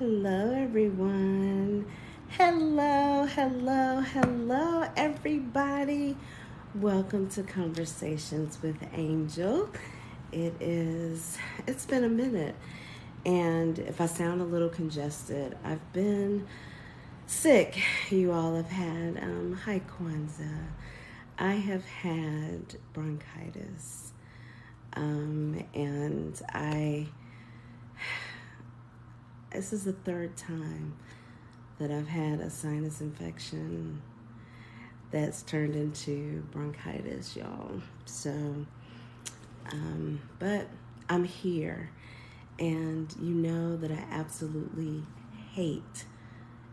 Hello, everyone. Hello, everybody. Welcome to Conversations with Angel. It's been a minute, and if I sound a little congested, I've been sick. You all have had, hi, Kwanzaa. I have had bronchitis, and this is the third time that I've had a sinus infection that's turned into bronchitis, y'all. But I'm here, and you know that I absolutely hate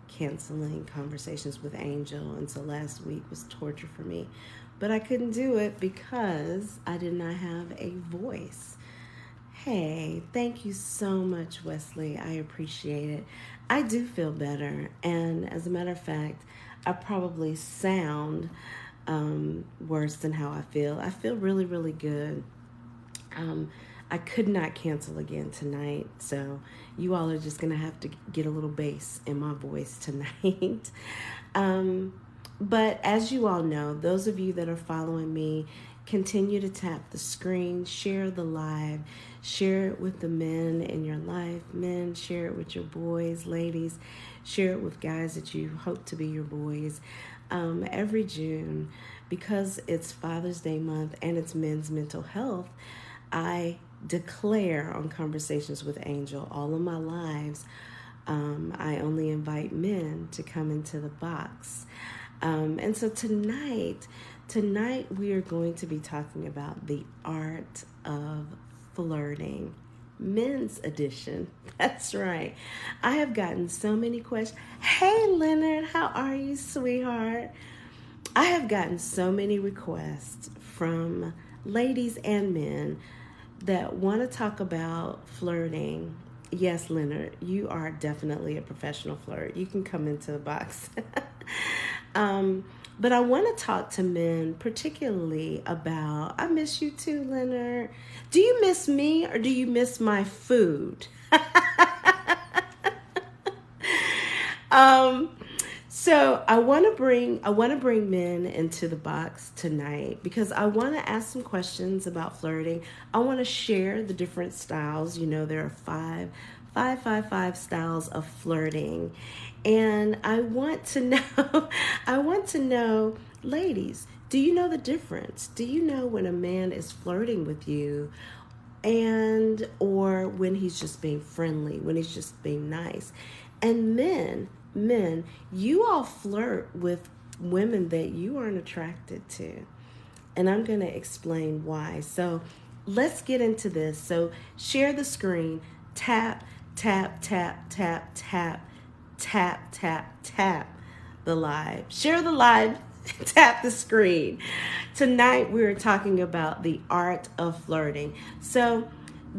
canceling conversations with Angel, and so last week was torture for me. But I couldn't do it because I did not have a voice. Hey, thank you so much, Wesley. I appreciate it. I do feel better. And as a matter of fact, I probably sound worse than how I feel. I feel really, really good. Um, I could not cancel again tonight. So you all are just going to have to get a little bass in my voice tonight. um, but as you all know, those of you that are following me, continue to tap the screen, share the live, share it with the men in your life. Men, share it with your boys. Ladies, share it with guys that you hope to be your boys. Every June, because it's Father's Day month and it's men's mental health, I declare on Conversations with Angel, all of my lives, I only invite men to come into the box. And so tonight we are going to be talking about the art of flirting. Men's edition. That's right. I have gotten so many questions. Hey, Leonard, how are you, sweetheart? I have gotten so many requests from ladies and men that want to talk about flirting. Yes, Leonard, you are definitely a professional flirt. You can come into the box. But I want to talk to men particularly about, I miss you too, Leonard. Do you miss me or do you miss my food? um, so I want to bring men into the box tonight because I want to ask some questions about flirting. I want to share the different styles. You know, there are five styles of flirting, and I want to know. I want to know, ladies. Do you know the difference? Do you know when a man is flirting with you and or when he's just being friendly, when he's just being nice? And men, you all flirt with women that you aren't attracted to. And I'm going to explain why. So let's get into this. So share the screen, tap, tap, tap, tap, tap, tap, tap, tap the live. Share the live, tap the screen. Tonight we're talking about the art of flirting. So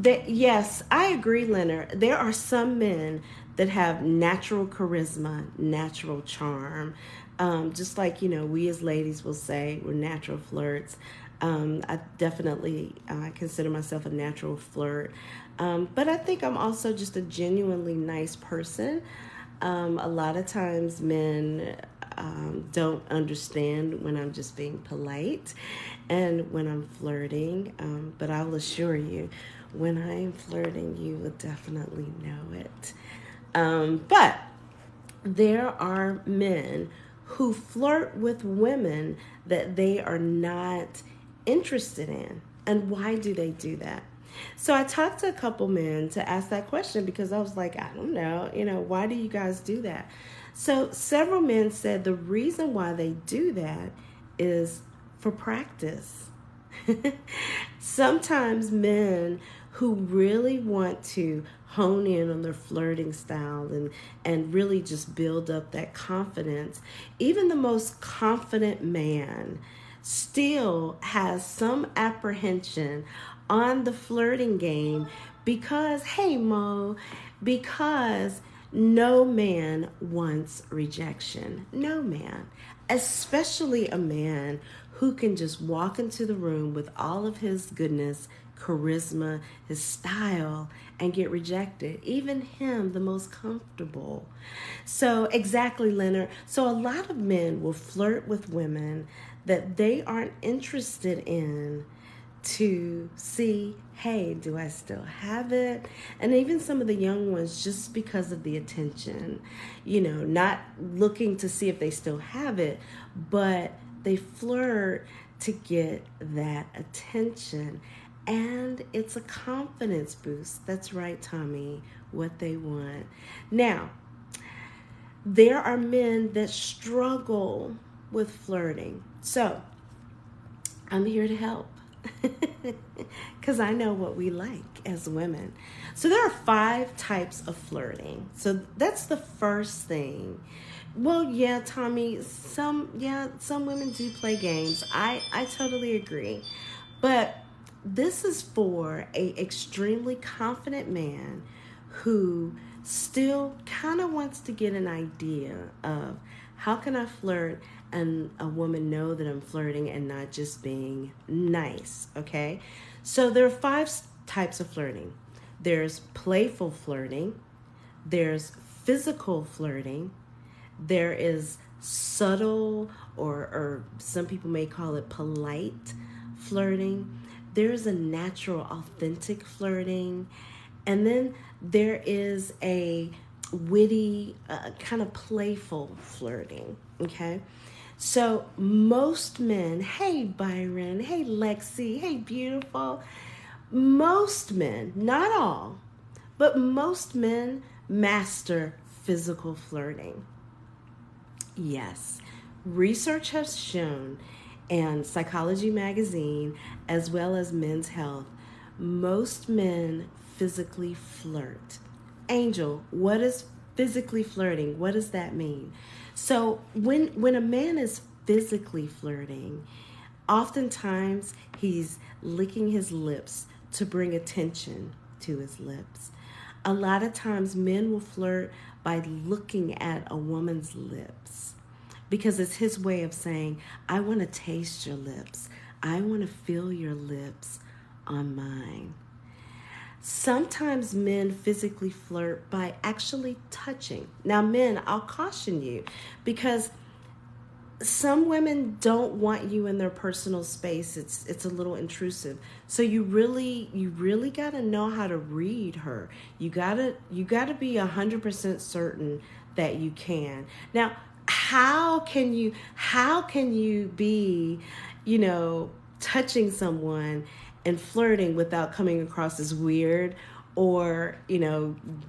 yes, I agree, Leonard. There are some men that have natural charisma, natural charm. Just like, we as ladies will say we're natural flirts. I definitely consider myself a natural flirt. But I think I'm also just a genuinely nice person. A lot of times men don't understand when I'm just being polite and when I'm flirting. But I will assure you, when I am flirting, you will definitely know it. But there are men who flirt with women that they are not interested in. And why do they do that? So I talked to a couple men to ask that question because I was like, I don't know, why do you guys do that? So several men said the reason why they do that is for practice. Sometimes men who really want to hone in on their flirting style and really just build up that confidence, even the most confident man still has some apprehension on the flirting game because, hey, Mo, because no man wants rejection. No man, especially a man who can just walk into the room with all of his goodness, charisma, his style, and get rejected. Even him, the most comfortable. So, exactly, Leonard. So, a lot of men will flirt with women that they aren't interested in to see, hey, do I still have it? And even some of the young ones, just because of the attention, not looking to see if they still have it, but they flirt to get that attention. And it's a confidence boost. That's right, Tommy, what they want. Now, there are men that struggle with flirting. So, I'm here to help because I know what we like as women. So there are 5 types of flirting. So that's the first thing. Well, yeah, Tommy, some women do play games. I totally agree. But this is for a extremely confident man who still kind of wants to get an idea of how can I flirt and a woman know that I'm flirting and not just being nice, okay? So there are 5 types of flirting. There's playful flirting, there's physical flirting, there is subtle or some people may call it polite flirting. There's a natural, authentic flirting. And then there is a witty, kind of playful flirting, okay? So most men, hey Byron, hey Lexi, hey beautiful, most men, not all, but most men master physical flirting. Yes, research has shown, and Psychology Magazine, as well as Men's Health, most men physically flirt. Angel, what is physically flirting? What does that mean? So when a man is physically flirting, oftentimes he's licking his lips to bring attention to his lips. A lot of times men will flirt by looking at a woman's lips because it's his way of saying, I want to taste your lips. I want to feel your lips on mine. Sometimes men physically flirt by actually touching. Now, men, I'll caution you because some women don't want you in their personal space. It's a little intrusive. So you really got to know how to read her. You got to be 100% certain that you can. Now, how can you be, touching someone and flirting without coming across as weird or,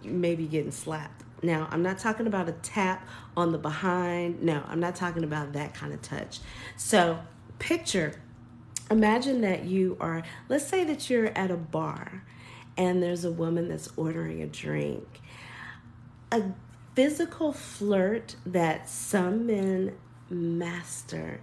maybe getting slapped? Now, I'm not talking about a tap on the behind. No, I'm not talking about that kind of touch. So imagine that let's say that you're at a bar and there's a woman that's ordering a drink. A physical flirt that some men master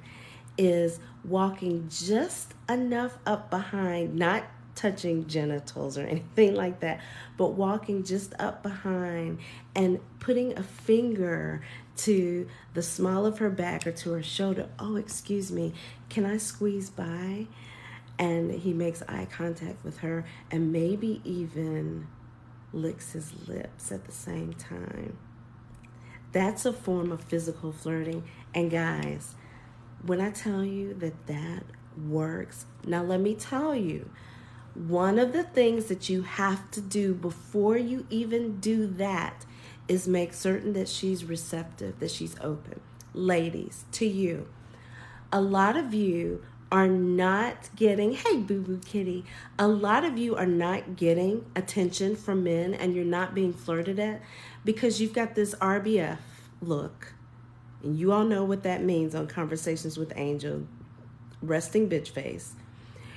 is walking just enough up behind, not touching genitals or anything like that, but walking just up behind and putting a finger to the small of her back or to her shoulder. Oh, excuse me, can I squeeze by? And he makes eye contact with her and maybe even licks his lips at the same time. That's a form of physical flirting. And guys, when I tell you that works, now let me tell you, one of the things that you have to do before you even do that is make certain that she's receptive, that she's open. Ladies, to you, a lot of you are not getting, hey boo-boo kitty, a lot of you are not getting attention from men and you're not being flirted at because you've got this RBF look. And you all know what that means on Conversations with Angel, resting bitch face.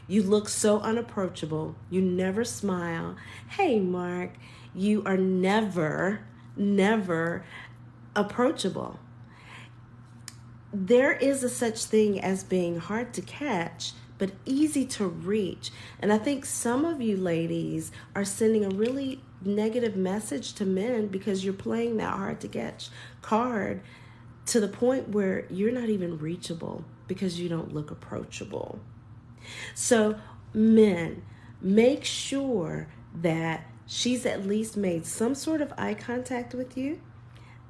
You look so unapproachable. You never smile. Hey, Mark, you are never approachable. There is a such thing as being hard to catch, but easy to reach. And I think some of you ladies are sending a really negative message to men because you're playing that hard to catch card to the point where you're not even reachable because you don't look approachable. So men, Make sure that she's at least made some sort of eye contact with you,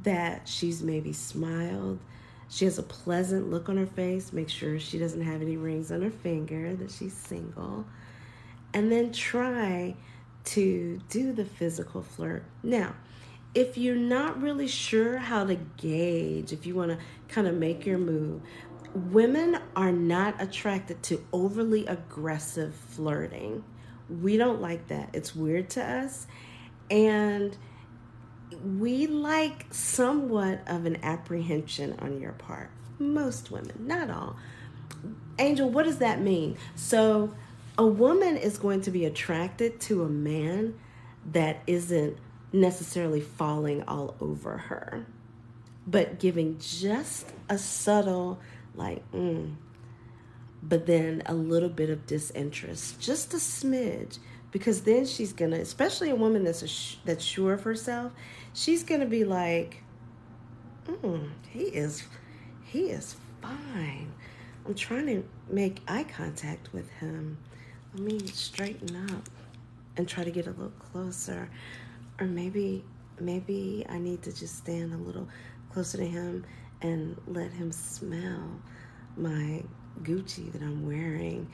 that she's maybe smiled. She has a pleasant look on her face. Make sure she doesn't have any rings on her finger, that she's single. And then try to do the physical flirt. Now, if you're not really sure how to gauge, if you want to kind of make your move, women are not attracted to overly aggressive flirting. We don't like that. It's weird to us. And we like somewhat of an apprehension on your part. Most women, not all. Angel, what does that mean? So, a woman is going to be attracted to a man that isn't necessarily falling all over her, but giving just a subtle, like, but then a little bit of disinterest, just a smidge, because then she's gonna, especially a woman that's sure of herself, she's gonna be like, he is fine. I'm trying to make eye contact with him. Let me straighten up and try to get a little closer. Or maybe I need to just stand a little closer to him and let him smell my Gucci that I'm wearing.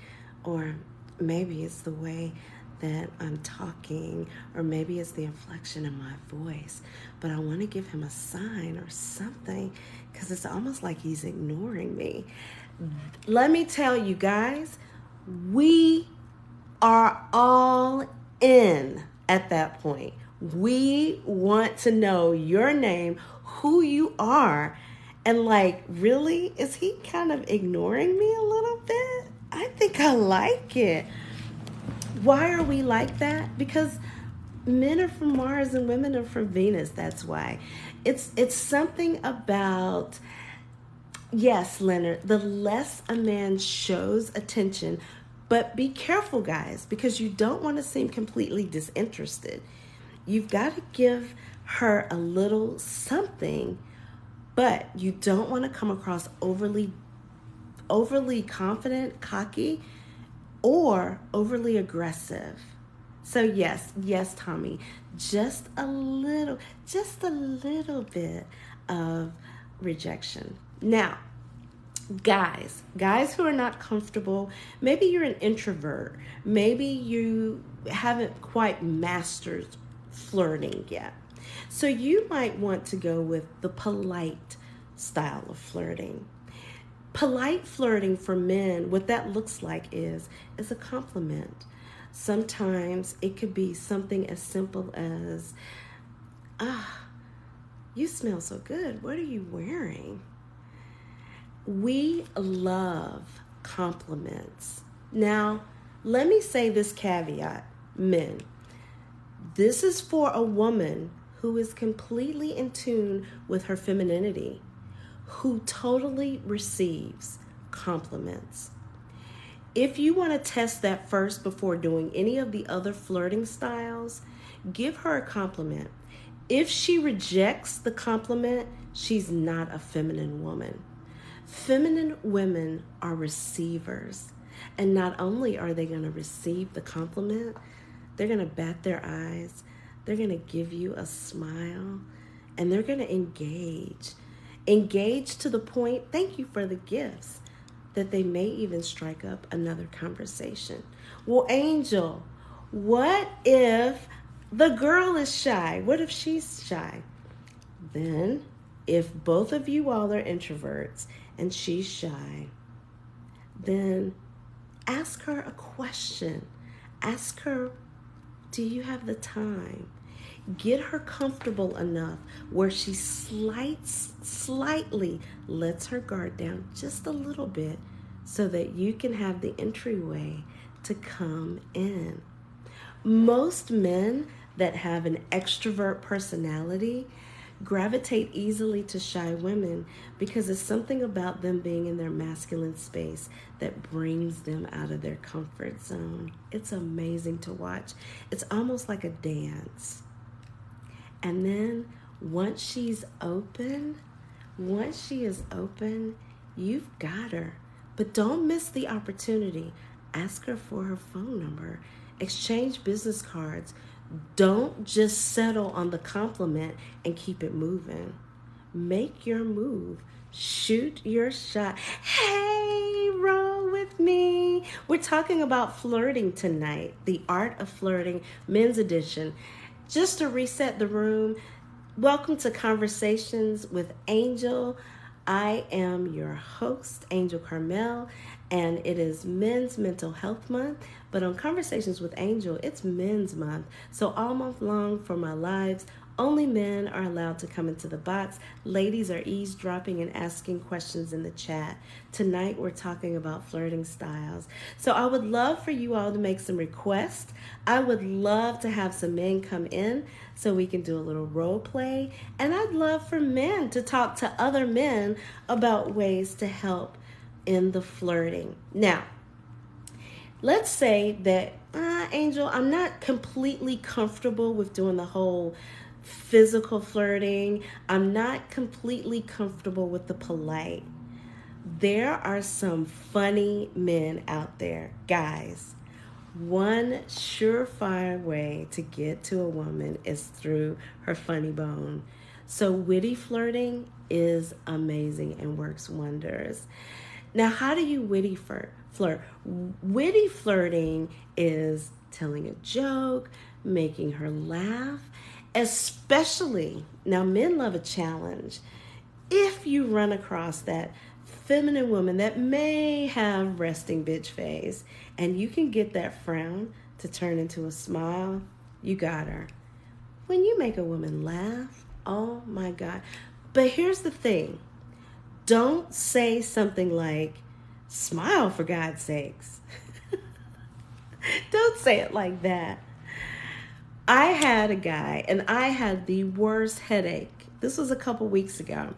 Or maybe it's the way that I'm talking, or maybe it's the inflection in my voice. But I want to give him a sign or something, because it's almost like he's ignoring me. Let me tell you guys, we are all in at that point. We want to know your name, who you are, and like, really, is he kind of ignoring me a little bit? I think I like it. Why are we like that? Because men are from Mars and women are from Venus. That's why. It's something about, yes, Leonard, the less a man shows attention, but be careful, guys, because you don't want to seem completely disinterested. You've got to give her a little something, but you don't want to come across overly confident, cocky, or overly aggressive. So yes, Tommy, just a little bit of rejection. Now, guys who are not comfortable, maybe you're an introvert, maybe you haven't quite mastered flirting yet, so you might want to go with the polite style of flirting. Polite flirting for men, what that looks like is a compliment. Sometimes it could be something as simple as, you smell so good, what are you wearing? We love compliments. Now, let me say this caveat, men. This is for a woman who is completely in tune with her femininity, who totally receives compliments. If you want to test that first before doing any of the other flirting styles, give her a compliment. If she rejects the compliment, she's not a feminine woman. Feminine women are receivers. And not only are they going to receive the compliment, they're going to bat their eyes, they're going to give you a smile, and they're going to engage. Engage to the point, thank you for the gifts, that they may even strike up another conversation. Well, Angel, what if the girl is shy? What if she's shy? Then, if both of you all are introverts and she's shy, then ask her a question. Ask her, do you have the time? Get her comfortable enough where she slightly lets her guard down just a little bit, so that you can have the entryway to come in. Most men that have an extrovert personality gravitate easily to shy women because it's something about them being in their masculine space that brings them out of their comfort zone. It's amazing to watch. It's almost like a dance. And then once she is open, you've got her. But don't miss the opportunity. Ask her for her phone number Exchange business cards. Don't just settle on the compliment and keep it moving. Make your move. Shoot your shot. Hey, roll with me. We're talking about flirting tonight, the art of flirting, men's edition. Just to reset the room, welcome to Conversations with Angel. I am your host, Angel Carmel, and it is Men's Mental Health Month. But on Conversations with Angel, it's Men's Month. So all month long for my lives, only men are allowed to come into the box. Ladies are eavesdropping and asking questions in the chat. Tonight we're talking about flirting styles. So I would love for you all to make some requests. I would love to have some men come in so we can do a little role play. And I'd love for men to talk to other men about ways to help in the flirting. Now, let's say that, Angel, I'm not completely comfortable with doing the whole physical flirting. I'm not completely comfortable with the polite. There are some funny men out there. Guys, one surefire way to get to a woman is through her funny bone. So witty flirting is amazing and works wonders. Now, how do you witty flirt? Witty flirting is telling a joke, making her laugh, especially, now men love a challenge. If you run across that feminine woman that may have resting bitch face and you can get that frown to turn into a smile, you got her. When you make a woman laugh, oh my God. But here's the thing. Don't say something like, smile for God's sakes. Don't say it like that. I had a guy and I had the worst headache. This was a couple weeks ago.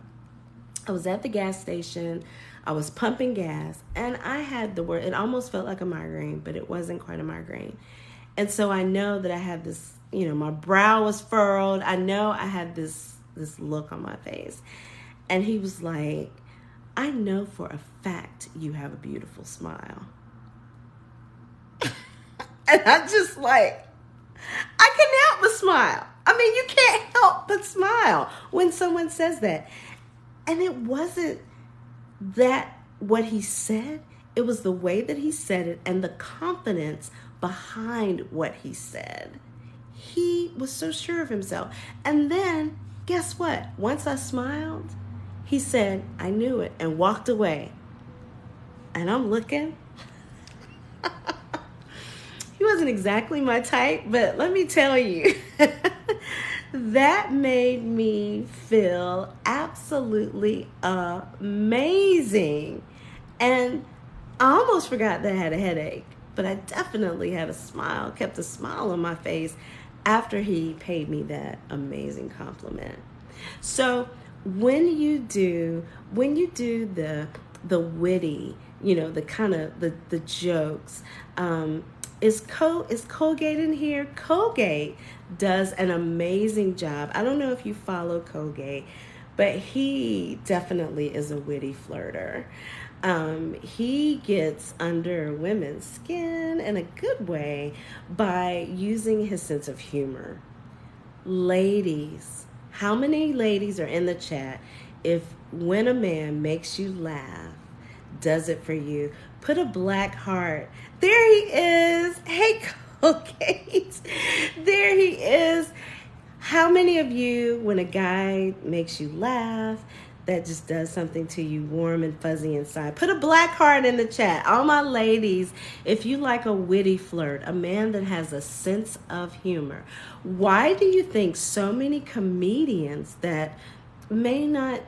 I was at the gas station. I was pumping gas and I had the worst. It almost felt like a migraine, but it wasn't quite a migraine. And so I know that I had this, my brow was furrowed. I know I had this look on my face. And he was like, I know for a fact you have a beautiful smile. And I'm just like, I couldn't help but smile. I mean, you can't help but smile when someone says that. And it wasn't that what he said. It was the way that he said it and the confidence behind what he said. He was so sure of himself. And then, guess what? Once I smiled, he said, I knew it, and walked away. And I'm looking. He wasn't exactly my type, but let me tell you, that made me feel absolutely amazing. And I almost forgot that I had a headache, but I definitely had a smile, kept a smile on my face after he paid me that amazing compliment. So when you do the witty, the kind of the jokes, is Colgate in here? Colgate does an amazing job. I don't know if you follow Colgate, but he definitely is a witty flirter. He gets under women's skin in a good way by using his sense of humor. Ladies, how many ladies are in the chat? If when a man makes you laugh, does it for you, put a black heart. There he is. Hey, Colgate. There he is. How many of you, when a guy makes you laugh, that just does something to you warm and fuzzy inside? Put a black heart in the chat. All my ladies, if you like a witty flirt, a man that has a sense of humor, why do you think so many comedians that may not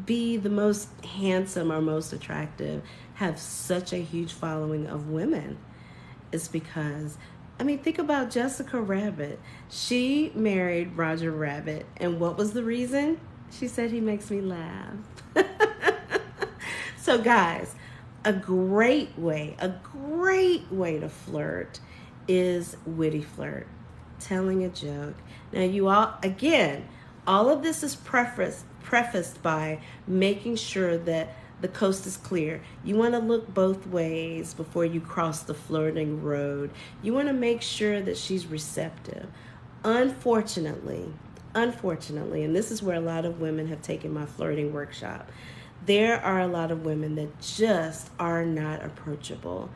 be the most handsome or most attractive have such a huge following of women? It's because, think about Jessica Rabbit. She married Roger Rabbit, and what was the reason? She said he makes me laugh. So guys, a great way to flirt is witty flirt, telling a joke. Now you all, again, all of this is prefaced by making sure that the coast is clear. You want to look both ways before you cross the flirting road. You want to make sure that she's receptive. Unfortunately, and this is where a lot of women have taken my flirting workshop, there are a lot of women that just are not approachable.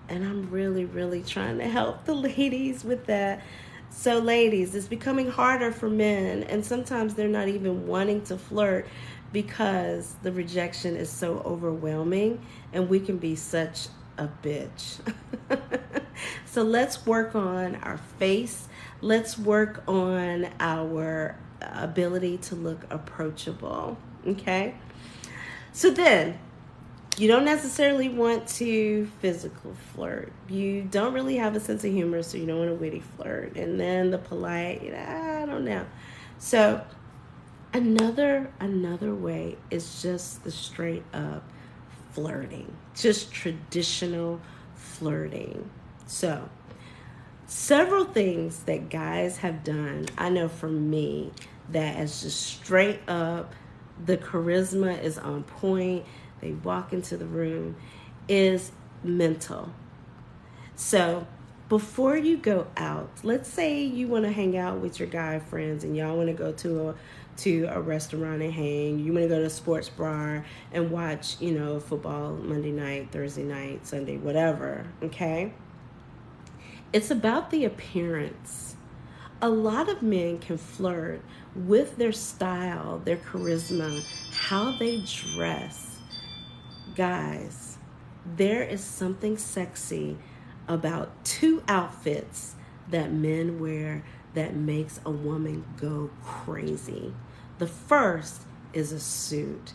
And I'm really, really trying to help the ladies with that. So, ladies, it's becoming harder for men, and sometimes they're not even wanting to flirt because the rejection is so overwhelming, and we can be such a bitch. So, let's work on our face. Let's work on our ability to look approachable. Okay? So, then, you don't necessarily want to physical flirt. You don't really have a sense of humor, so you don't want a witty flirt. And then the polite, I don't know. So another way is just the straight up flirting. Just traditional flirting. So several things that guys have done, I know for me, that is just straight up, the charisma is on point. They walk into the room, is mental. So before you go out, let's say you want to hang out with your guy friends and y'all want to go to a restaurant and hang. You want to go to a sports bar and watch, football Monday night, Thursday night, Sunday, whatever, okay? It's about the appearance. A lot of men can flirt with their style, their charisma, how they dress. Guys, there is something sexy about 2 outfits that men wear that makes a woman go crazy. The first is a suit.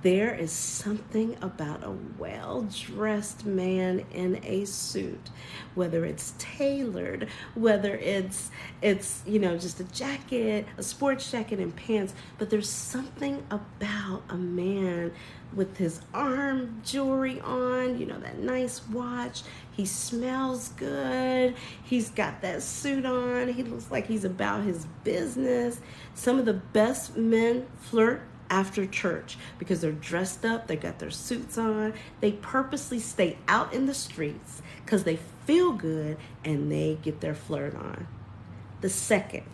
There is something about a well-dressed man in a suit, whether it's tailored, whether it's just a jacket, a sports jacket and pants, but there's something about a man with his arm jewelry on, that nice watch. He smells good. He's got that suit on. He looks like he's about his business. Some of the best men flirt after church because they're dressed up, they got their suits on, they purposely stay out in the streets because they feel good and they get their flirt on. The second,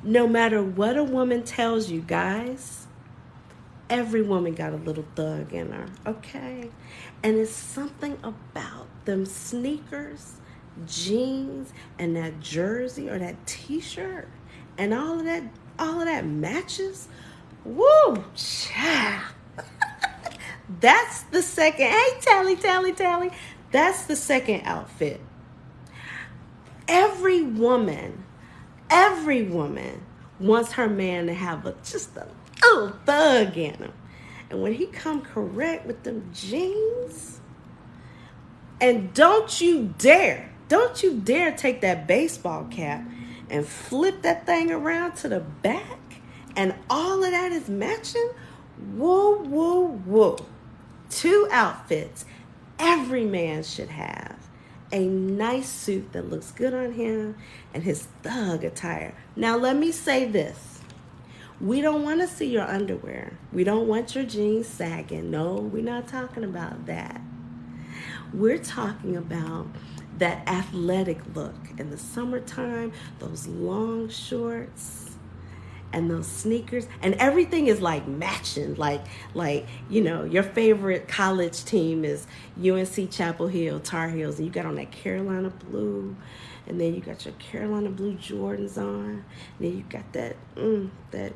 no matter what a woman tells you, guys, every woman got a little thug in her, okay? And it's something about them sneakers, jeans, and that jersey or that t-shirt and all of that matches. Woo, child. That's the second. Hey, Tally. That's the second outfit. Every woman wants her man to have just a little thug in him. And when he come correct with them jeans, and don't you dare take that baseball cap and flip that thing around to the back. And all of that is matching. Whoa. 2 outfits every man should have. A nice suit that looks good on him and his thug attire. Now let me say this. We don't want to see your underwear. We don't want your jeans sagging. No, we're not talking about that. We're talking about that athletic look in the summertime, those long shorts, and those sneakers, and everything is like matching, like your favorite college team is UNC Chapel Hill Tar Heels, and you got on that Carolina blue, and then you got your Carolina blue Jordans on, and then you got that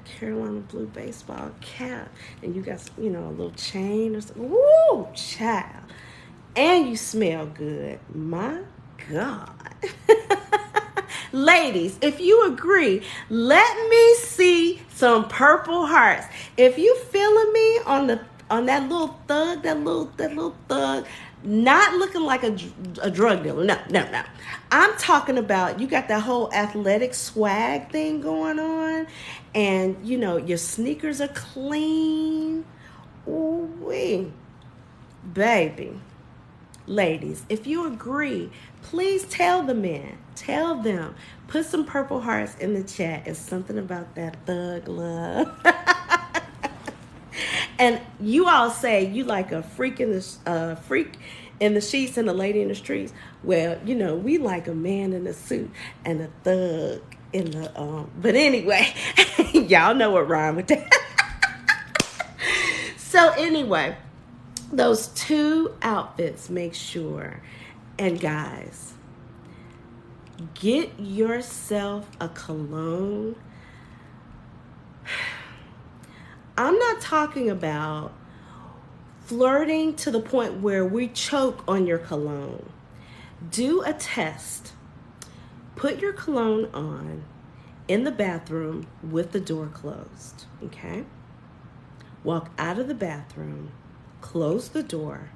Carolina blue baseball cap, and you got a little chain or something. Woo, child, and you smell good. My God. Ladies, if you agree, let me see some purple hearts. If you feeling me on that little thug, not looking like a drug dealer. No. I'm talking about you got that whole athletic swag thing going on, and your sneakers are clean. Ooh-wee. Baby. Ladies, if you agree, please tell the men. Tell them. Put some purple hearts in the chat. It's something about that thug love. And you all say you like a freak in the sheets and a lady in the streets. Well, we like a man in a suit and a thug in the But anyway, y'all know what rhyme with that. So anyway, those two outfits, make sure. And guys, get yourself a cologne. I'm not talking about flirting to the point where we choke on your cologne. Do a test. Put your cologne on in the bathroom with the door closed, okay? Walk out of the bathroom, close the door.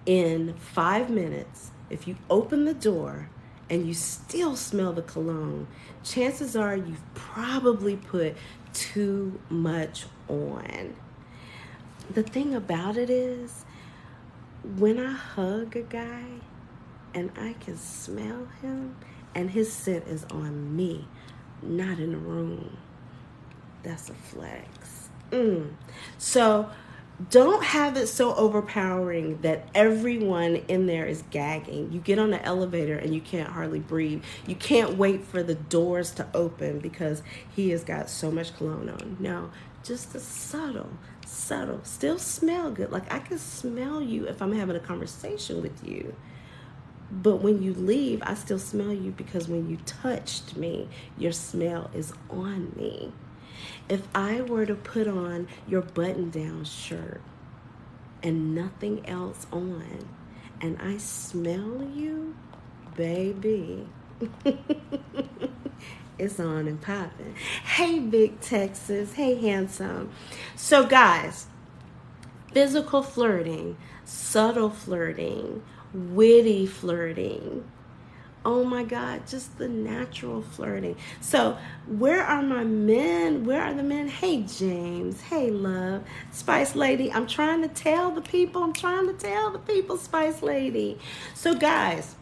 In 5 minutes, if you open the door and you still smell the cologne, chances are you've probably put too much on. The thing about it is, when I hug a guy and I can smell him and his scent is on me, not in the room, that's a flex. So don't have it so overpowering that everyone in there is gagging. You get on the elevator and you can't hardly breathe. You can't wait for the doors to open because he has got so much cologne on. No, just a subtle, still smell good. Like I can smell you if I'm having a conversation with you. But when you leave, I still smell you because when you touched me, your smell is on me. If I were to put on your button-down shirt and nothing else on, and I smell you, baby, it's on and popping. Hey, Big Texas. Hey, handsome. So, guys, physical flirting, subtle flirting, witty flirting. Oh my God, just the natural flirting. So, where are my men? Where are the men? Hey, James. Hey, love. Spice Lady. I'm trying to tell the people. Spice Lady. So, guys,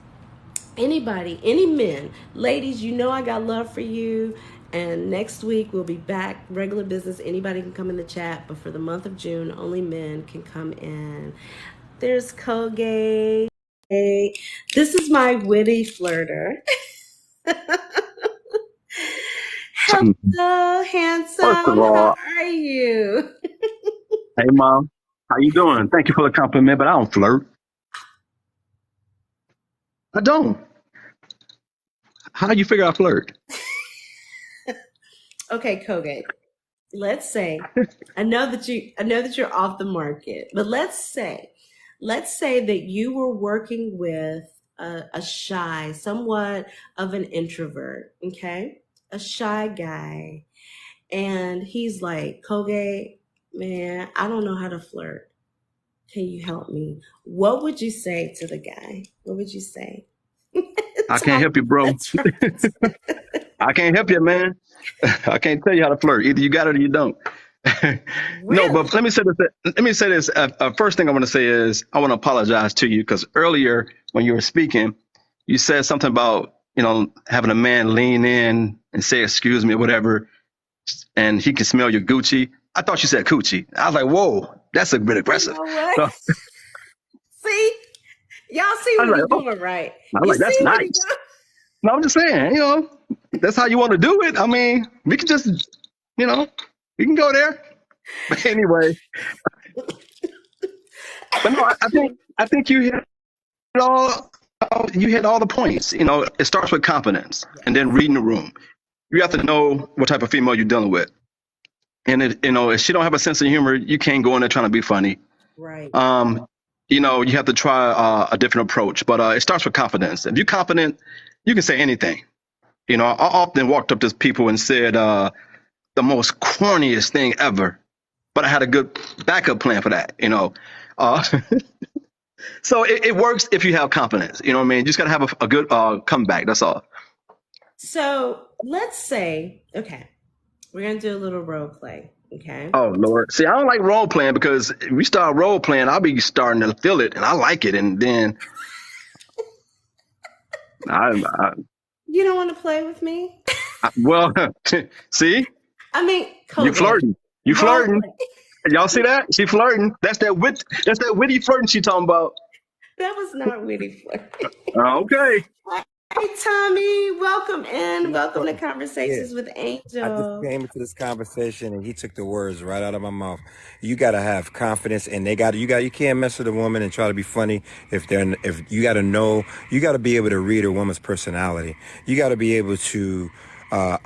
anybody, any men, ladies, I got love for you. And next week we'll be back, regular business. Anybody can come in the chat, but for the month of June, only men can come in. There's Colgate. This is my witty flirter. Hello, First of handsome. How all, are you? hey mom, how you doing? Thank you for the compliment, but I don't flirt. I don't. How do you figure I flirt? Okay, Colgate. Let's say I know that you're off the market, but let's say that you were working with a shy, somewhat of an introvert, okay? A shy guy, and he's like, Colgate, man, I don't know how to flirt. Can you help me? What would you say to the guy? What would you say? I can't Talk. help you, bro. That's right. I can't help you, man. I can't tell you how to flirt. Either you got it or you don't. No, Really? but let me say this. Let me say this. First thing I want to say is I want to apologize to you because earlier when you were speaking, you said something about having a man lean in and say excuse me or whatever, and he can smell your Gucci. I thought you said coochie. I was like, whoa, that's a bit You aggressive. know what? So See? Y'all see I was what like, he oh, doing, right? I was You like, that's see what he nice. doing? No, I'm just saying, that's how you want to do it. I mean, we can just, you know, we can go there. But anyway, but no, I think you hit all the points. It starts with confidence and then reading the room. You have to know what type of female you're dealing with. And if she don't have a sense of humor, you can't go in there trying to be funny. Right. Um, you have to try a different approach. But it starts with confidence. If you're confident, you can say anything. I often walked up to people and said the most corniest thing ever, but I had a good backup plan for that. Uh, so it works if you have confidence. You know what I mean? You just gotta have a good comeback. That's all. So let's say, okay, we're gonna do a little role play. Okay. Oh Lord, see, I don't like role playing because if we start role playing, I'll be starting to feel it, and I like it, and then I You don't want to play with me? well, see, I mean, you Colgate. flirting, you Role flirting. play. Y'all see that? She flirting. That's that wit. That's that witty flirting she talking about. That was not witty flirting. Okay. Hey, Tommy, welcome in. Welcome Well, to yeah, Conversations with I just Angel. came into this conversation and he took the words right out of my mouth. You gotta have confidence, and you can't mess with a woman and try to be funny if you gotta know, you gotta be able to read a woman's personality. You gotta be able to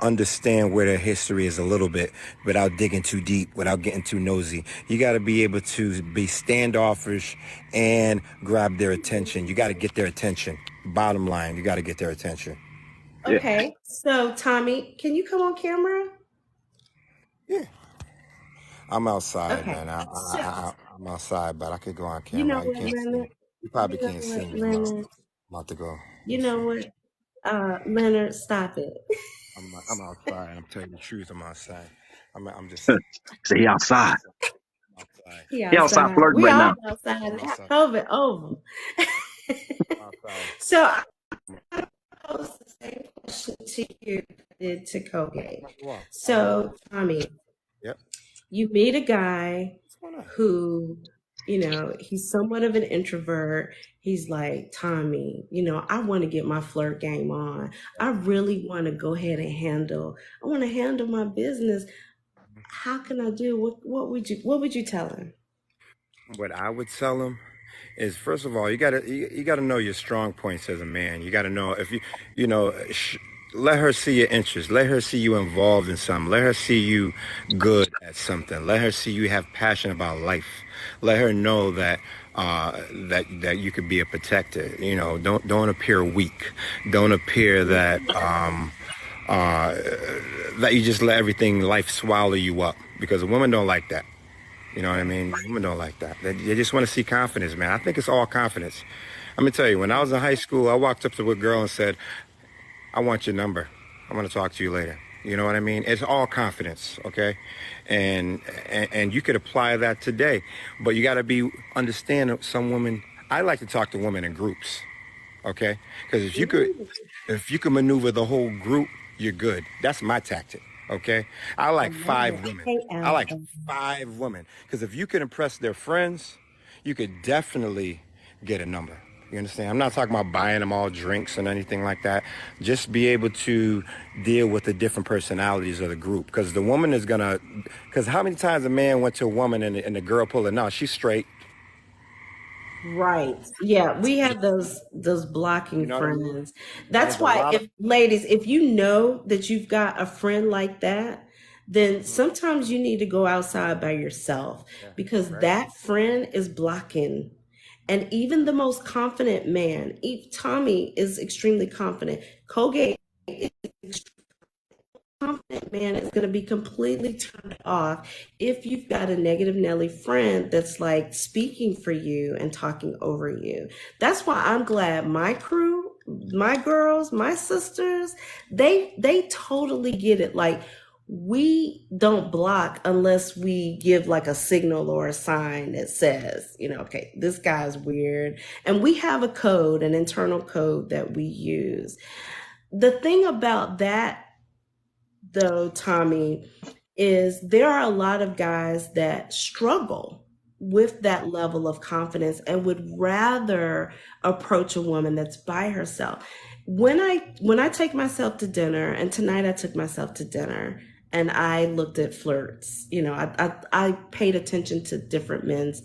understand where their history is a little bit without digging too deep, without getting too nosy. You got to be able to be standoffish and grab their attention. You got to get their attention. Bottom line, you got to get their attention. Yeah. Okay, so Tommy, can you come on camera? Yeah. I'm outside, Okay, man. so I'm outside, but I could go on you know camera. You what, can't see me. Leonard? You You probably know can't see what, me. Leonard? I'm about to go. You Let's know see. what, Leonard? Stop it. I'm outside. I'm telling you the truth. I'm outside. I'm just See, he outside. I'm outside. He He outside outside. flirting We right all now. outside I'm now. outside. COVID over. I'm outside. So I pose the same question to you that I did to Koge. I'm out. So Tommy, Yep. you meet a guy What's going on? who, he's somewhat of an introvert. He's like, Tommy, I want to get my flirt game on. I really want to go ahead and I want to handle my business. How can I do? What would you tell him? What I would tell him is, first of all, you gotta know your strong points as a man. You gotta know if you know let her see your interest. Let her see you involved in something. Let her see you good at something. Let her see you have passion about life. Let her know that that you could be a protector. Don't appear weak. Don't appear uh, that you just let everything life swallow you up, because a woman don't like that. You know what I mean? Women don't like that. They just want to see confidence, man. I think it's all confidence. I'm gonna tell you, when I was in high school, I walked up to a girl and said, "I want your number. I want to talk to you later." You know what I mean? It's all confidence, okay? And you could apply that today, but you got to be understand some women. I like to talk to women in groups, okay? Because if you could maneuver the whole group, you're good. That's my tactic. Okay, I I like love it. five women. Hey, I like Alpha. 5 women because if you can impress their friends, you could definitely get a number. You understand? I'm not talking about buying them all drinks and anything like that. Just be able to deal with the different personalities of the group, because the woman is gonna. Because how many times a man went to a woman and the girl pulled it? No, she's straight. Right. Yeah, we have those You blocking know what I mean? friends. And That's there's a why lot of. if ladies, if you know that you've got a friend like that, then Mhm. sometimes you need to go outside by yourself Yeah. because Right. that friend is blocking. And even the most confident man, Tommy is extremely confident. Colgate confident man is going to be completely turned off if you've got a negative Nelly friend that's like speaking for you and talking over you. That's why I'm glad my crew, my girls, my sisters, they totally get it. Like we don't block unless we give like a signal or a sign that says, okay, this guy's weird. And we have a code, an internal code that we use. The thing about that though, Tommy, is there are a lot of guys that struggle with that level of confidence and would rather approach a woman that's by herself. When I take myself to dinner, and tonight I took myself to dinner and I looked at flirts, I paid attention to different men's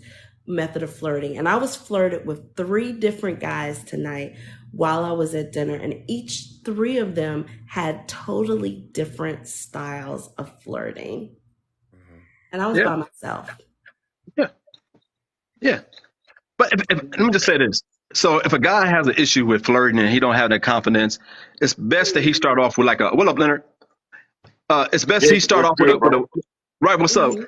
method of flirting, and I was flirted with three different guys tonight while I was at dinner, and each three of them had totally different styles of flirting. Mhm. And I was Yeah. by myself. Yeah. Yeah. But let me just say this. So if a guy has an issue with flirting and he don't have that confidence, it's best that he start off with like a what up, Leonard? It's best he Good, start what's off with good, a bro? right. What's up? Hmm.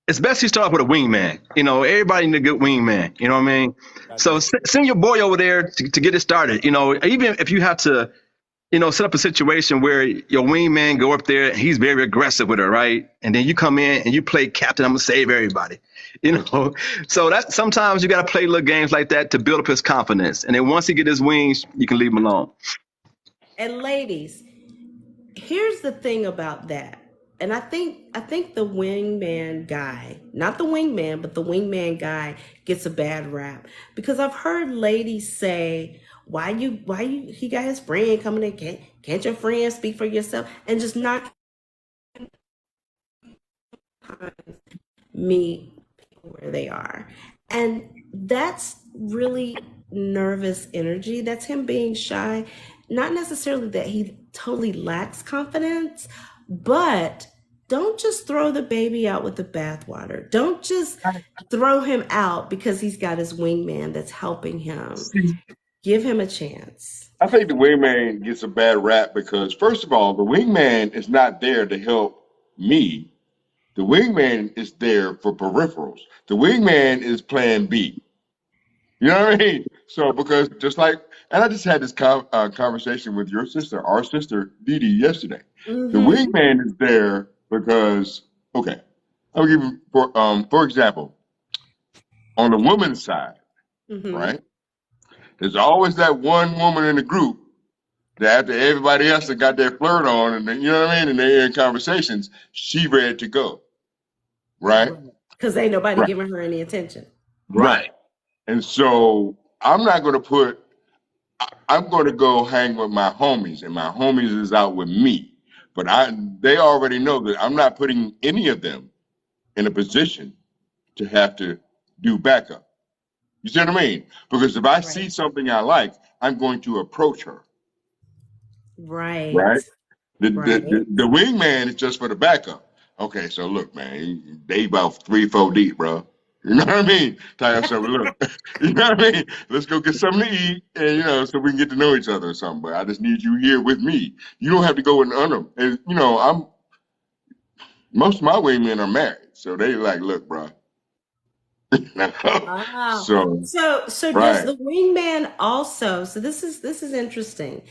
It's best he start off with a wingman. Everybody need a good wingman. You know what I mean? I So do. send your boy over there to get it started. Even if you have to, set up a situation where your wingman go up there and he's very aggressive with her, right? And then you come in and you play captain. I'm gonna save everybody. You know, so that sometimes you got to play little games like that to build up his confidence. And then once he get his wings, you can leave him alone. And ladies, here's the thing about that. and I think the wingman guy, not the wingman, but the wingman guy gets a bad rap because I've heard ladies say, why you he got his friend coming in, can't your friend speak for yourself? And just not meet people where they are. And that's really nervous energy. That's him being shy. Not necessarily that he totally lacks confidence, but don't just throw the baby out with the bathwater. Don't just throw him out because he's got his wingman that's helping him. See, Give him a chance. I think the wingman gets a bad rap because, first of all, the wingman is not there to help me. The wingman is there for peripherals. The wingman is plan B. You know what I mean? So, because just like, and I just had this conversation with your sister, our sister, Dee Dee, yesterday. The Mm-hmm. wingman is there because, okay, I'll give you, for example, on the woman's side, Mm-hmm. right? There's always that one woman in the group that after everybody else that got their flirt on, and you know what I mean, and they're in conversations, she ready to go, right? Right. Because ain't nobody Right. giving her any attention. Right. And so I'm not going to put, I'm going to go hang with my homies, and my homies is out with me. But they already know that I'm not putting any of them in a position to have to do backup. You see what I mean? Because if I Right. see something I like, I'm going to approach her, Right. right? Right. The wingman is just for the backup. Okay, so look, man, they about 3, 4 deep, bro. You know what I mean? Type of something. Look, you know what I mean? Let's go get something to eat, and so we can get to know each other or something. But I just need you here with me. You don't have to go in under them. And I'm most of my wingmen are married, so they like, look, bro. Wow. So So does right. the wingman also, so this is interesting.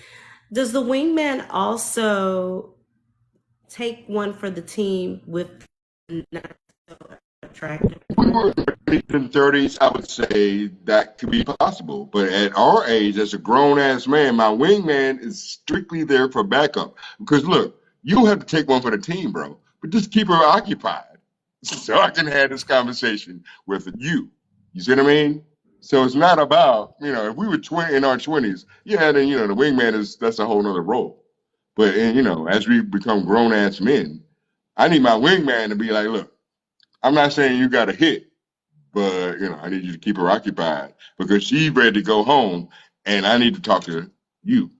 Does the wingman also take one for the team with not so attractive We woman? were in our 20s and 30s, I would say that could be possible. But at our age, as a grown ass man, my wingman is strictly there for backup. Because look, you don't have to take one for the team, bro, but just keep her occupied so I can have this conversation with you. You see what I mean? So it's not about, if we were 20 in our 20s, yeah, then, the wingman that's a whole nother role. But, as we become grown ass men, I need my wingman to be like, look, I'm not saying you got to hit, but I need you to keep her occupied because she's ready to go home, and I need to talk to you.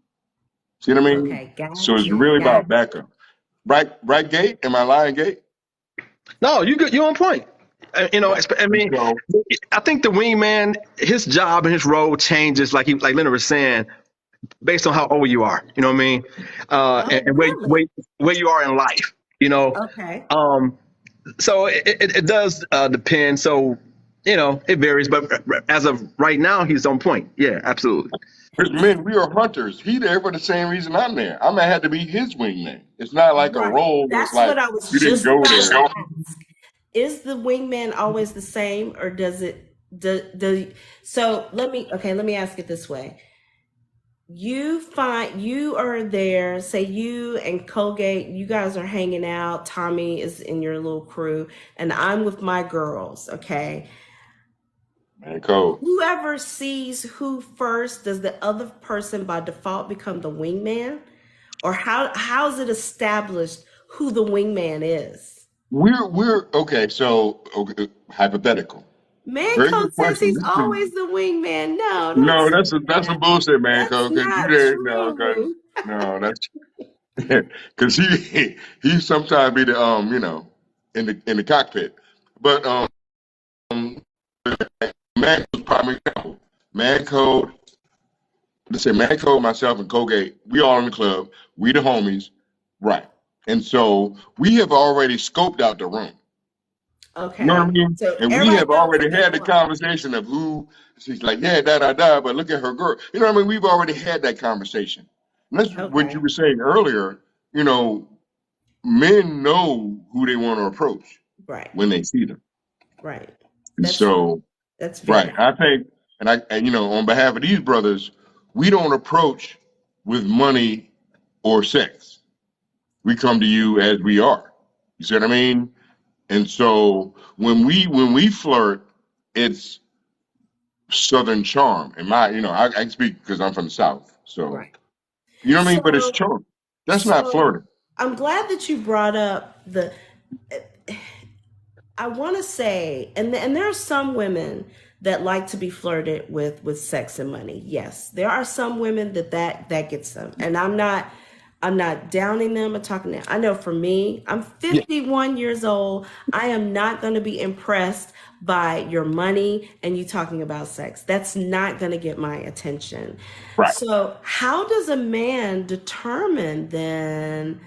See what I mean? Okay, So got it's you. really Got about backup. Right, Gate? Am I lying, Gate? No, you good. You on point. Yeah. I And mean, so I think the wingman, his job and his role changes, like Leonard was saying, based on how old you are. You know what I mean? Oh, And really? where you are in life. You know, Okay. um, so it does depend. So it varies, but as of right now, he's on point. Yeah, absolutely. there's men, we are hunters. He there for the same reason I'm there. I might have to be his wingman. It's not like a Right. role that's That's what like I was you didn't just go about there. to ask. Is the wingman always the same, or does it do so let me ask it this way. You are there, say you and Colgate, you guys are hanging out, Tommy is in your little crew, and I'm with my girls, okay? Man, Cole. Whoever sees who first, does the other person by default become the wingman? Or how's it established who the wingman is? We're okay, so okay, hypothetical. Man Very Code good says question. he's always the wingman. No, don't No, say that's that. some bullshit, man. That's Because you not did no, because true. no, that's because he sometimes be the in the cockpit, but man was prime example. Man Code, let's say Man Code, myself and Colgate, we all in the club, we the homies, right? And so we have already scoped out the room. You know what I Okay. mean? So And we everybody have knows who already they had the want. conversation of who she's like, yeah, da da da, but look at her girl. You know what I mean? We've already had that conversation. And that's what you Okay. were saying earlier. You know, men know who they want to approach Right. when they see them. Right. And That's true. so, That's right, very I think, and on behalf of these brothers, we don't approach with money or sex. We come to you as we are. You see what I mean? And so when we flirt, it's Southern charm. And I can speak because I'm from the South. So Right. you know what I mean? But it's So, charm. That's not so flirting. I'm glad that you brought up the. I want to say, and there are some women that like to be flirted with sex and money. Yes, there are some women that gets them, and I'm not downing them or talking them. I know for me, I'm Yeah. 51 years old. I am not going to be impressed by your money and you talking about sex. That's not going to get my attention. Right. So, how does a man determine then?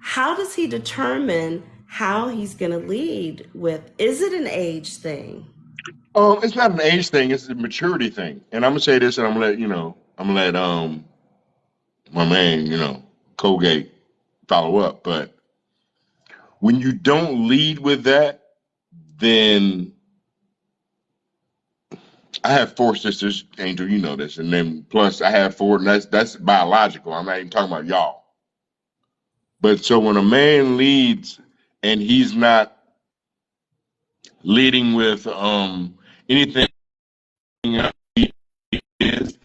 How does he determine how he's going to lead with? Is it an age thing? It's not an age thing, it's a maturity thing. And I'm gonna say this and I'm gonna let my man, Colgate follow up. But when you don't lead with that, then I have four sisters, Angel, you know this, and then plus I have four, and that's biological. I'm not even talking about y'all. But so when a man leads and he's not leading with anything he is,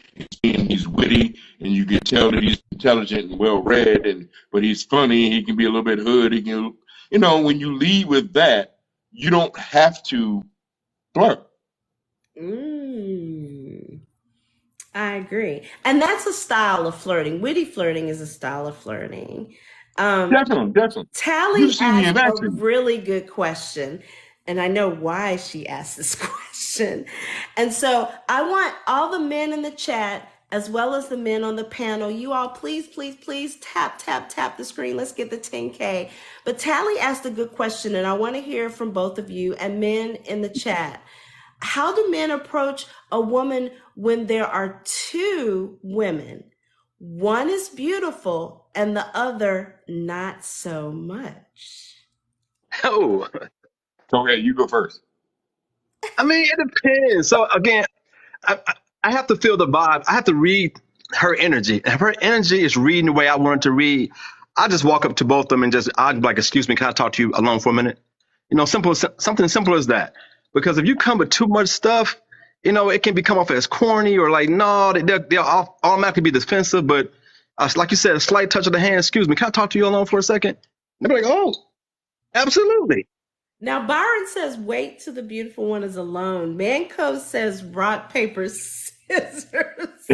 and he's witty, and you can tell that he's intelligent and well read, and but he's funny. He can be a little bit hood. He can, when you lead with that, you don't have to flirt. Mm, I agree. And that's a style of flirting. Witty flirting is a style of flirting. Um, Definitely, definitely. Tally You've seen me asked in a action. really good question, and I know why she asked this question. And so I want all the men in the chat, as well as the men on the panel, you all please, please, please tap, tap, tap the screen. Let's get the 10K. But Tally asked a good question, and I want to hear from both of you and men in the chat. How do men approach a woman when there are two women? One is beautiful and the other not so much. Oh, Okay, you go first. I mean, it depends. So again, I have to feel the vibe. I have to read her energy. If her energy is reading the way I want it to read, I just walk up to both of them and I'd be like, excuse me, can I talk to you alone for a minute? Something simple as that. Because if you come with too much stuff, it can become off as corny or like, no, they'll automatically be defensive. But like you said, a slight touch of the hand, excuse me, can I talk to you alone for a second? They'll be like, oh, absolutely. Now, Byron says, wait till the beautiful one is alone. Manco says, rock, paper, scissors.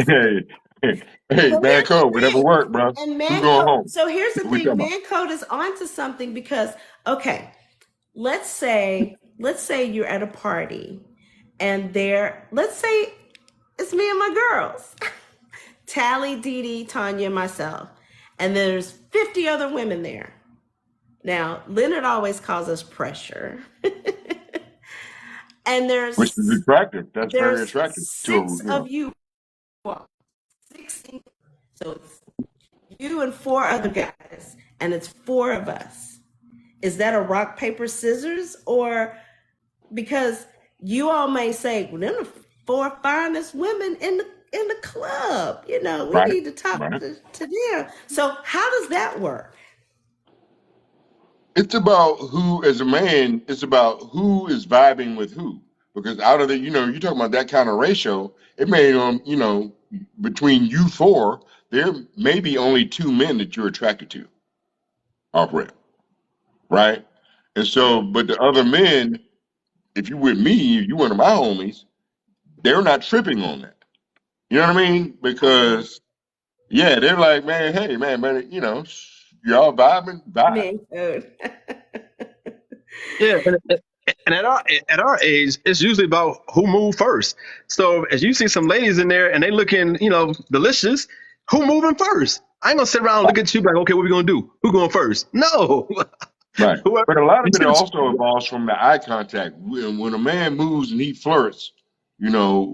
Hey, hey, But man, here's the code, whatever thing. work, bro. And Who's man going code, home? so here's the What we thing, talking about? man code is onto something because, okay, let's say you're at a party and let's say it's me and my girls. Tally, Dee Dee, Tanya, and myself. And there's 50 other women there. Now, Leonard always calls us pressure. And Which is attractive. That's very there's attractive to six of you, 16. So it's you and four other guys, and it's four of us. Is that a rock, paper, scissors? Or because you all may say, well, they're the four finest women in the club. We right, need to talk right. to them. So how does that work? It's about who, as a man, it's about who is vibing with who. Because out of you're talking about that kind of ratio, it may, between you four, there may be only two men that you're attracted to off rip, right? And so, but the other men, if you with me, if you one of my homies, they're not tripping on that. You know what I mean? I love Because yeah, they're like, man, hey, man, y'all vibing, vibe. men code. Yeah, and at our age, it's usually about who moved first. So as you see some ladies in there and they looking, delicious, who moving first? I ain't gonna sit around and look at you like, okay, what we gonna do? Who going first? No, Right. whoever. But a lot You of it see the, also involves from the eye contact. When a man moves and he flirts,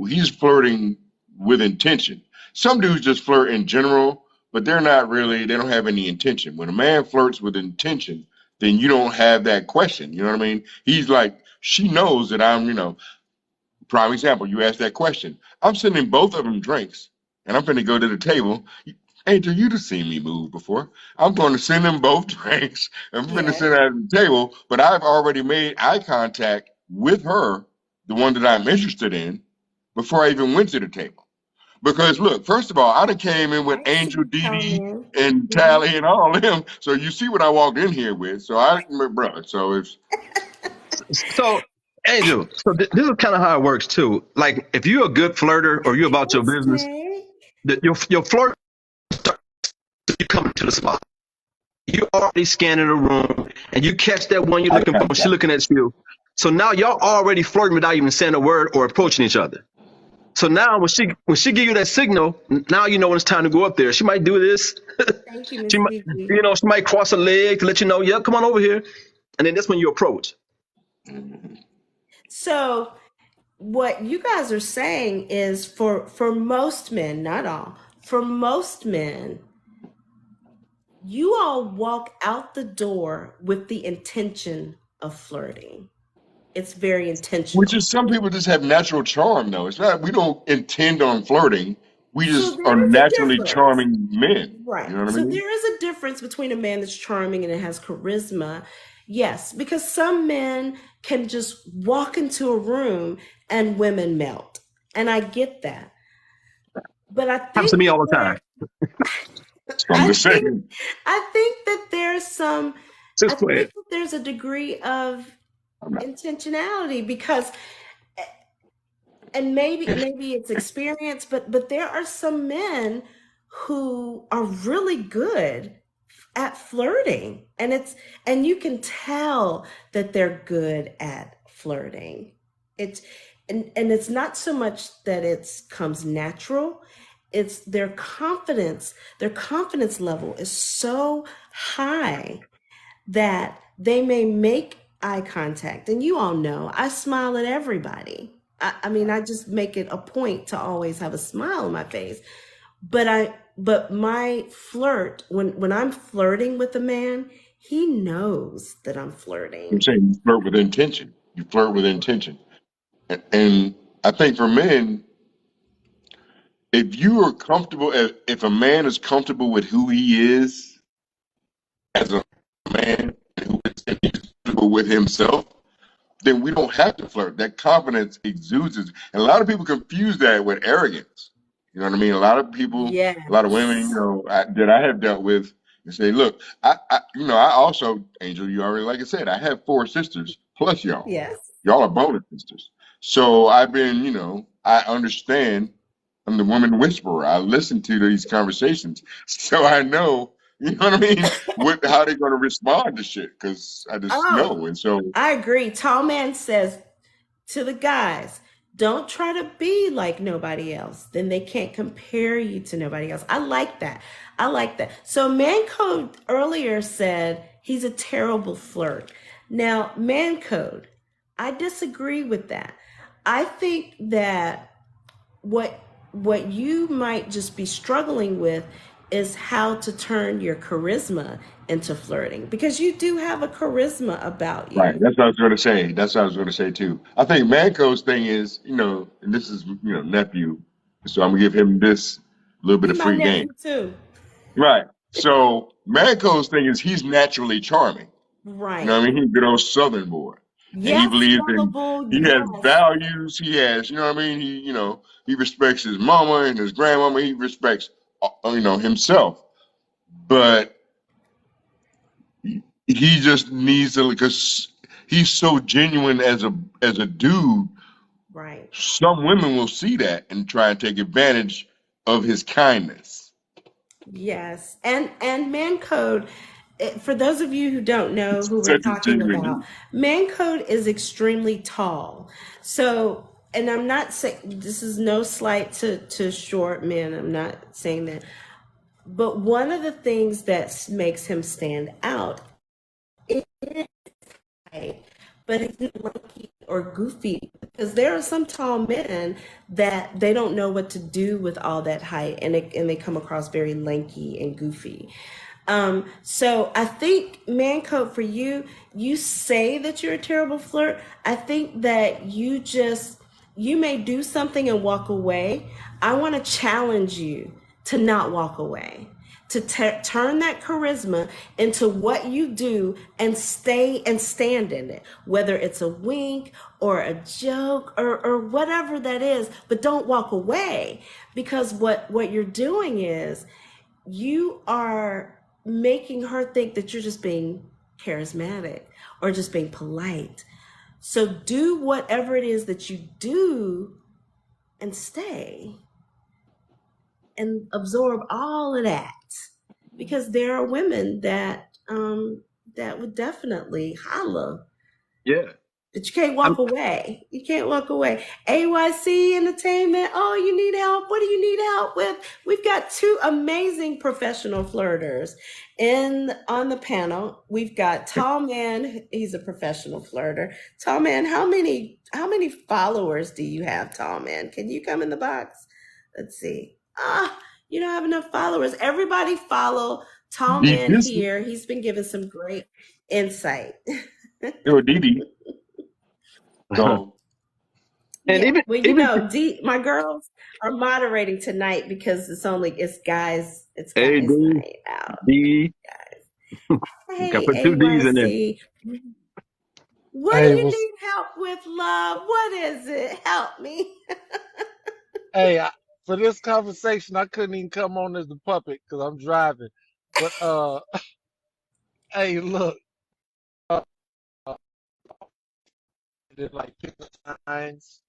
he's flirting with intention. Some dudes just flirt in general, but they don't have any intention. When a man flirts with intention, then you don't have that question. You know what I mean? He's like, she knows that prime example, you asked that question. I'm sending both of them drinks and I'm finna go to the table. Angel, you'd have seen me move before. I'm going to send them both drinks. I'm going to Yes. send at the table, but I've already made eye contact with her, the one that I'm interested in, before I even went to the table. Because look, first of all, I done came in with I Angel, see Dee how Dee, men. and Mhm. Tally and all of them. So you see what I walked in here with. So my brother. So it's So, Angel, so this is kind of how it works too. Like, if you're a good flirter or you're about your Yes, business, Jay. your flirt starts you come to the spot. You already scanning the room, and you catch that one you're eye looking for. She contact. looking at you. So now y'all already flirting without even saying a word or approaching each other. So now when she give you that signal, now you know when it's time to go up there. She might do this. Thank you, She Miss might, Gigi. she might cross her leg to let you know, yep, come on over here. And then that's when you approach. Mhm. So what you guys are saying is for most men, not all, for most men, you all walk out the door with the intention of flirting. It's very Which intentional. is some people just have natural charm, though. It's not we don't intend on flirting. We So just are there is a naturally difference. charming men. You Right. know what I So mean? there is a difference between a man that's charming and has charisma. Yes, because some men can just walk into a room and women melt. And I get that. But I Happens to think me that all the time. So I'm I just think saying. I think that there's some I Just play think it. that there's a degree of I'm not. intentionality because and maybe it's experience, but there are some men who are really good at flirting, and you can tell that they're good at flirting. It's and it's not so much that it comes natural, it's their confidence level is so high that they may make eye contact. And you all know I smile at everybody. I mean, I just make it a point to always have a smile on my face. But my flirt, when I'm flirting with a man, he knows that I'm I'm flirting. saying you flirt with intention. You flirt with intention. And I think for men, if you are comfortable, if a man is comfortable with who he is as a man and who is and he's comfortable with himself, then we don't have to flirt. That confidence exudes. And a lot of people confuse that with arrogance. You know what I mean? A lot of people, a lot of women, Yes. that I have dealt with, and say, look, I also, Angel, you already, like I said, I have four sisters plus y'all. Yes. Y'all are bonus sisters. So I've been, I understand. I'm the woman whisperer. I listen to these conversations, so I know, you know what I mean, how they're going to respond to shit because I just Oh, know. And so I agree. Tall man says to the guys, don't try to be like nobody else. Then they can't compare you to nobody else. I like that. I like that. So Man Code earlier said he's a terrible flirt. Now, Man Code, I disagree with that. I think that what what you might just be struggling with is how to turn your charisma into flirting because you do have a charisma about right. you. That's what I was going to say. That's what I was going to say too. I think Manco's thing is, and this is, nephew. So I'm gonna give him this little bit He of my free game. nephew too. Right. So Manco's thing is he's naturally charming. You know Right. what I mean? He's a good old Southern boy. And he Yes, believes in, lovable. he has Yes. values. He has, you know what I mean? He respects his mama and his grandmama. He respects, himself. But he just needs to, because he's so genuine as a dude. Right. Some women will see that and try and take advantage of his kindness. Yes. And Man Code, for those of you who don't know who we're Such a talking genuine about, dude. Man Code is extremely tall. So, and I'm not saying this is no slight to short men. I'm not saying that. But one of the things that makes him stand out is height, but it's not lanky or goofy because there are some tall men that they don't know what to do with all that height and they come across very lanky and goofy. So I think man coat for you, you say that you're a terrible flirt. I think that you may do something and walk away. I want to challenge you to not walk away, to turn that charisma into what you do and stay and stand in it, whether it's a wink or a joke or whatever that is, but don't walk away, because what you're doing is you are making her think that you're just being charismatic or just being polite. So do whatever it is that you do and stay and absorb all of that, because there are women that would definitely holler, Yeah. but you can't walk away. You can't walk away. AYC Entertainment. Oh, you need help? What do you need help with? We've got two amazing professional flirters on the panel. We've got Tall Man. He's a professional flirter. Tall Man, how many followers do you have, Tall Man? Can you come in the box? Let's see. You don't have enough followers. Everybody follow Tall Man This, here. He's been giving some great insight. yo, Didi. So, And Yeah, even well, even my girls are moderating tonight because it's A guys' D night out. D, you got to Hey, put two D's in there. AYC, what do Hey, you was need help with, love? What is it? Help me. hey for this conversation, I couldn't even come on as the puppet because I'm driving. But hey, look, uh, uh, like pick the signs.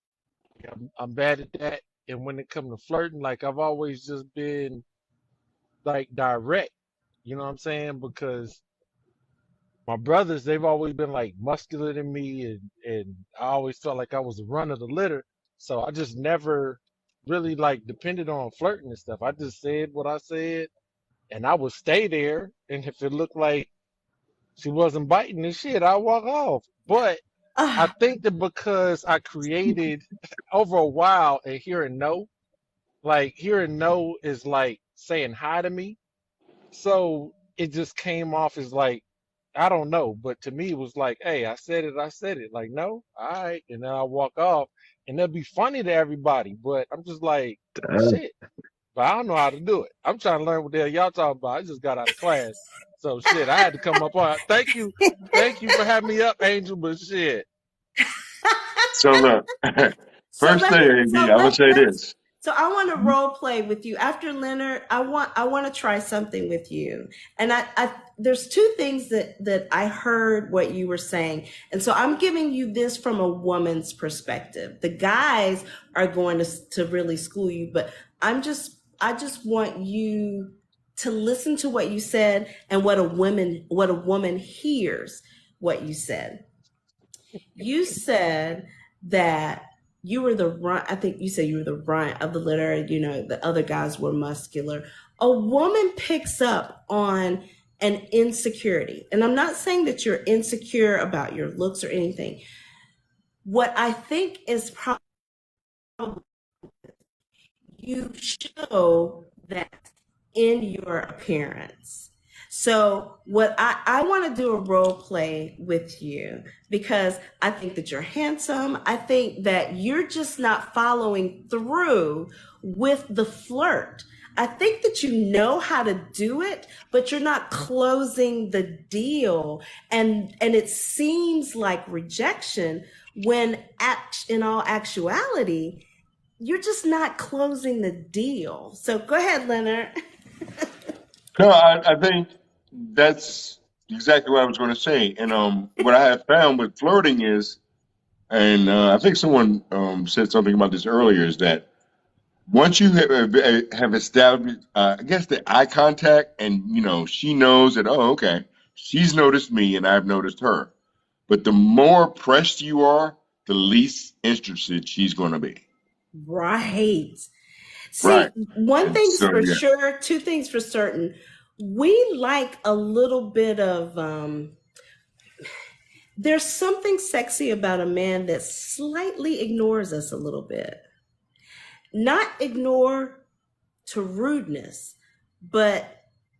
I'm bad at that. And when it comes to flirting, like I've always just been like direct. You know what I'm saying? Because my brothers, they've always been like muscular than me, and I always felt like I was the run of the litter. So I just never really like depended on flirting and stuff. I just said what I said, and I would stay there. And if it looked like she wasn't biting and shit, I'd walk off. But I Ah, think that because I created over a while and hearing no, like hearing no is like saying hi to me. So it just came off as like, I don't know, but to me it was like, hey, I said it. Like, no, all right. And then I walk off and that'd be funny to everybody. But I'm just like, shit. But I don't know how to do it. I'm trying to learn what the hell y'all talking about. I just got out of class. So shit, I had to come up on. Thank you. Thank you for having me up, Angel, but shit. so look. So First let thing, me. AB, So I'm gonna say let's. this. So I want to role play with you after Leonard. I want to try something with you. And I there's two things that I heard what you were saying, and so I'm giving you this from a woman's perspective. The guys are going to really school you, but I just want you to listen to what you said and what a woman hears what you said. You said that you were the runt. I think you said you were the runt of the litter. You know, the other guys were muscular. A woman picks up on an insecurity. And I'm not saying that you're insecure about your looks or anything. What I think is probably you show that in your appearance. So what I want to do a role play with you because I think that you're handsome. I think that you're just not following through with the flirt. I think that you know how to do it, but you're not closing the deal. And it seems like rejection when in all actuality, you're just not closing the deal. So go ahead, Leonard. No, I think that's exactly what I was going to say. And what I have found with flirting is, and I think someone said something about this earlier, is that once you have established, I guess, the eye contact, and she knows that, oh, okay, she's noticed me and I've noticed her. But the more pressed you are, the least interested she's going to be. Right. Right. See, one And thing's so, for yeah. sure, two things for certain. We like a little bit of, there's something sexy about a man that slightly ignores us a little bit. Not ignore to rudeness, but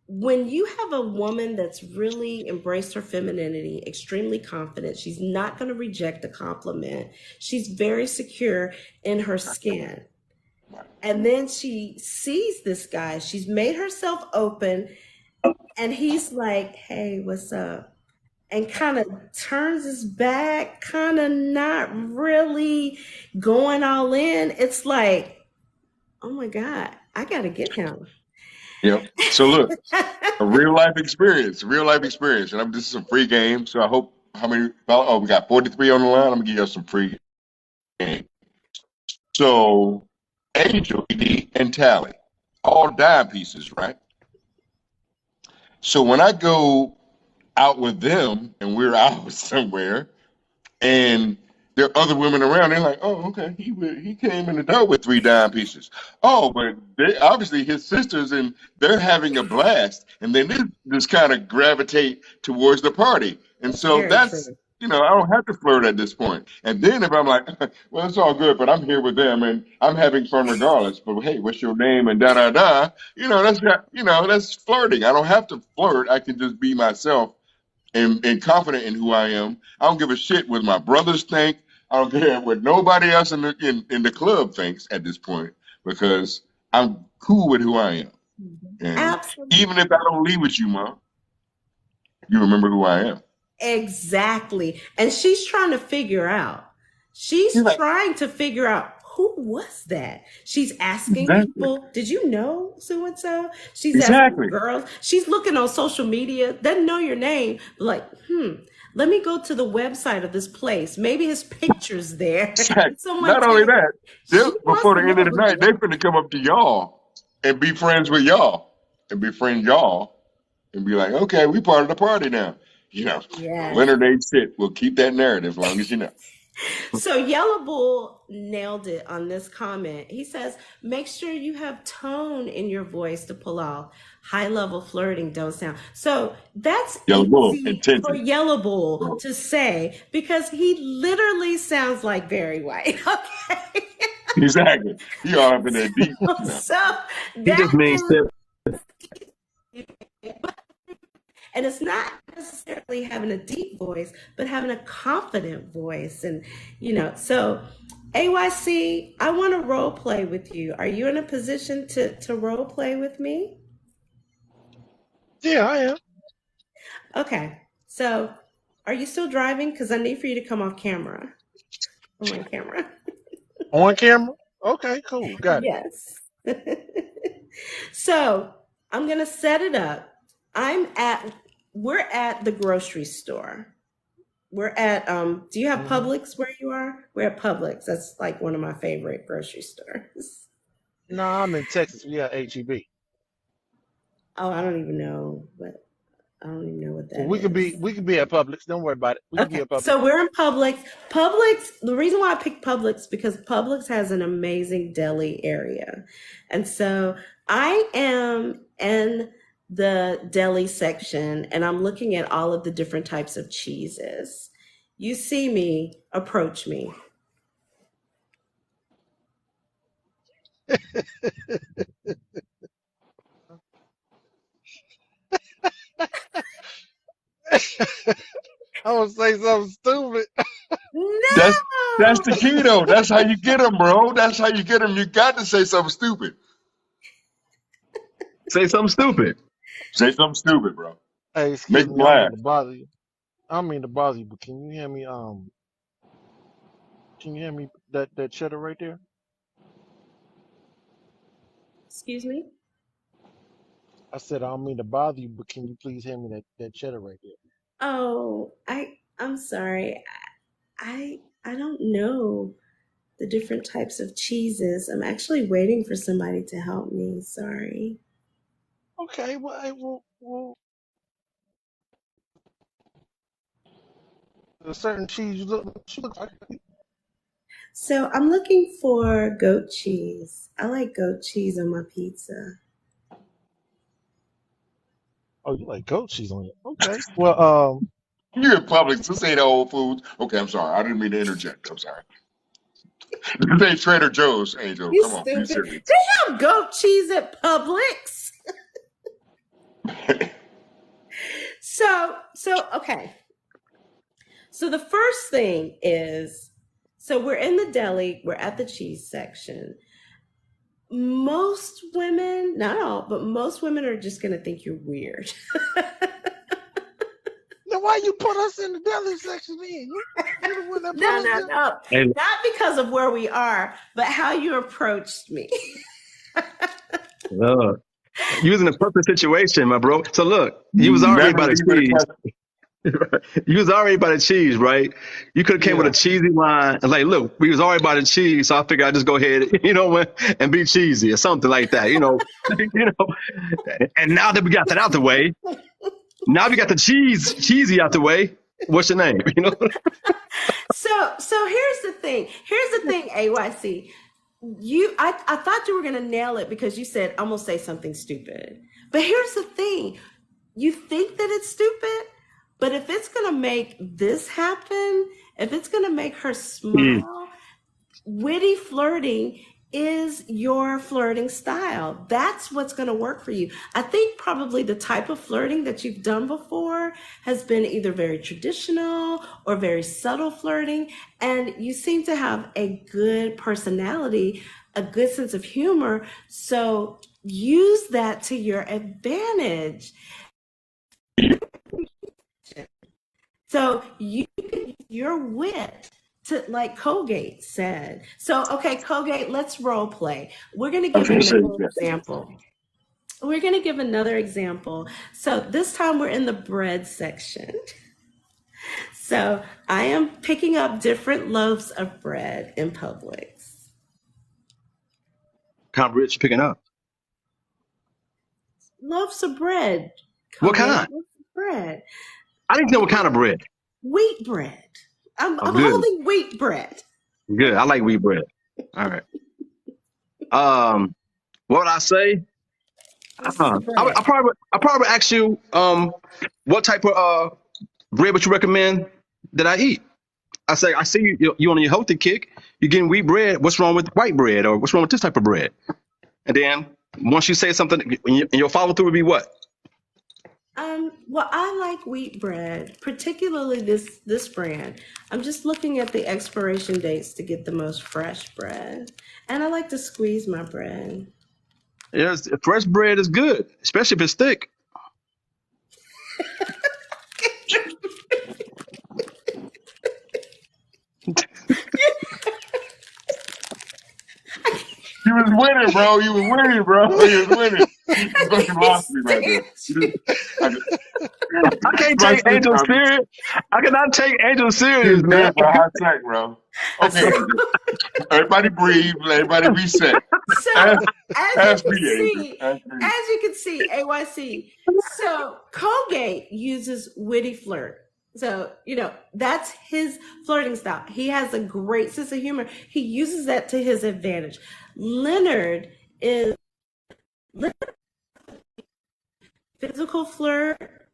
when you have a woman that's really embraced her femininity, extremely confident, she's not going to reject a compliment. She's very secure in her skin. And then she sees this guy. She's made herself open, and he's like, "Hey, what's up?" And kind of turns his back, kind of not really going all in. It's like, oh my God, I got to get him. Yep. So look, a real life experience, and this is a free game. So I hope how many? Oh, we got 43 on the line. I'm gonna give you some free game. So Angel, ED, and Tally, all dime pieces, right? So when I go out with them and we're out somewhere, and there are other women around. They're like, "Oh, okay, he came in the door with 3 dime pieces." Oh, but they obviously his sisters and they're having a blast, and then they just kind of gravitate towards the party, and That's so very that's true. I don't have to flirt at this point. And then if I'm like, "Well, it's all good, but I'm here with them and I'm having fun regardless." But hey, what's your name and da da da? That's not that's flirting. I don't have to flirt. I can just be myself and confident in who I am. I don't give a shit what my brothers think. I don't care what nobody else in the club thinks at this point because I'm cool with who I am. And Absolutely. even if I don't leave with you, Mom, you remember who I am. Exactly. And she's trying to figure out. You're She's like, trying to figure out who was that. She's asking exactly. people, did you know so and so? She's asking Exactly. girls. She's looking on social media, doesn't know your name, but like, let me go to the website of this place. Maybe his picture's there. Exactly. Someone Not only tagged. that, She wants before to the know end of the who he night, they're is. finna come up to y'all and be friends with y'all and befriend y'all and be like, okay, we part of the party now. Yes. Leonard ain't shit. We'll keep that narrative as long as you know. So Yellow Bull nailed it on this comment. He says, make sure you have tone in your voice to pull off high level flirting don't sound. So that's Yellow Bull, easy for intention. Yellow Bull to say because he literally sounds like Barry White. Okay. Exactly. He all up in that deep. So He just that means is, that. and it's not necessarily having a deep voice, but having a confident voice. And, so AYC, I want to role play with you. Are you in a position to role play with me? Yeah, I am. Okay. So are you still driving? Because I need for you to come off camera. I'm on camera. On camera? Okay, cool. Got it. Yes. So I'm going to set it up. We're at the grocery store. We're at do you have Hmm. Publix where you are? We're at Publix. That's like one of my favorite grocery stores. No, I'm in Texas. We have HEB. Oh, I don't even know what So that is. we could be at Publix. Don't worry about it. We could be Okay, at Publix. so we're in Publix. Publix, the reason why I picked Publix because Publix has an amazing deli area. And so I am in the deli section and I'm looking at all of the different types of cheeses. You see me, approach me. I would say something stupid. That's that's No! the key though. That's how you get them, bro. That's how you get them. You got to say something stupid. Say something stupid. Say something stupid, bro. Hey, Make excuse them me. I don't mean laugh. to bother you. I don't mean to bother you, but can you hear me? Can you hear me? That cheddar right there. Excuse me? I said I don't mean to bother you, but can you please hear me that cheddar right there? Oh, I'm sorry. I don't know the different types of cheeses. I'm actually waiting for somebody to help me. Sorry. Okay. Well, hey, well, a certain cheese you look like. So I'm looking for goat cheese. I like goat cheese on my pizza. Oh, you like goat cheese on it? Okay. Well, You're in Publix. This ain't Whole Foods. Okay, I'm sorry. I didn't mean to interject. I'm sorry. This ain't Trader Joe's, Angel. You Come on, be stupid. serious. They have goat cheese at Publix. So okay. So the first thing is, so we're in the deli, we're at the cheese section. most women, not all, but most women are just going to think you're weird. Then why you put us in the deli section then? You the one that put No, us no, there. no. And Not because of where we are, but how you approached me. look, you was in a perfect situation, my bro. So look, you was already Never by the leave it cheese. a You was already by the cheese, right? You could have came with a Yeah. cheesy line and like, look, we was already by the cheese, so I figured I'd just go ahead, and be cheesy or something like that, And now that we got that out the way, now we got the cheesy out the way. What's your name? So here's the thing. Here's the thing, AYC. I thought you were gonna nail it because you said I'm gonna say something stupid. But here's the thing. You think that it's stupid, but if it's gonna make this happen, if it's gonna make her Mm. smile, witty flirting is your flirting style. That's what's going to work for you. I think probably the type of flirting that you've done before has been either very traditional or very subtle flirting. And you seem to have a good personality, a good sense of humor. So use that to your advantage. So you can use your wit to, like Colgate said. So, okay, Colgate, let's role play. We're going to I was give gonna say another that. example. We're going to give another example. So this time we're in the bread section. So I am picking up different loaves of bread in Publix. Kind of rich picking up. Loaves of bread, What Colgate, kind? loaves of bread. I didn't know what kind of bread. Wheat bread. I'm, Oh, I'm good, holding wheat bread. good. I like wheat bread. All right. What would I say? Loaves of bread. I probably ask you, what type of bread would you recommend that I eat? I say, I see you on your healthy kick. You're getting wheat bread. What's wrong with white bread, or what's wrong with this type of bread? And then once you say something, and your follow through would be what? Well, I like wheat bread, particularly this brand. I'm just looking at the expiration dates to get the most fresh bread, and I like to squeeze my bread. Yes, fresh bread is good, especially if it's thick. You was winning, bro. You was winning, bro. You was winning. You fucking Can't lost me right there. stand I just, I can't my take sister, Angel serious. I cannot take Angel serious, she's man. good for a hot sec, bro. Okay, so, Angel. Everybody breathe. Everybody reset. so Ask, as you ask can me, Angel. see, Ask me. as you can see, AYC. So Colgate uses witty flirt. So, that's his flirting style. He has a great sense of humor. He uses that to his advantage. Leonard is physical flirt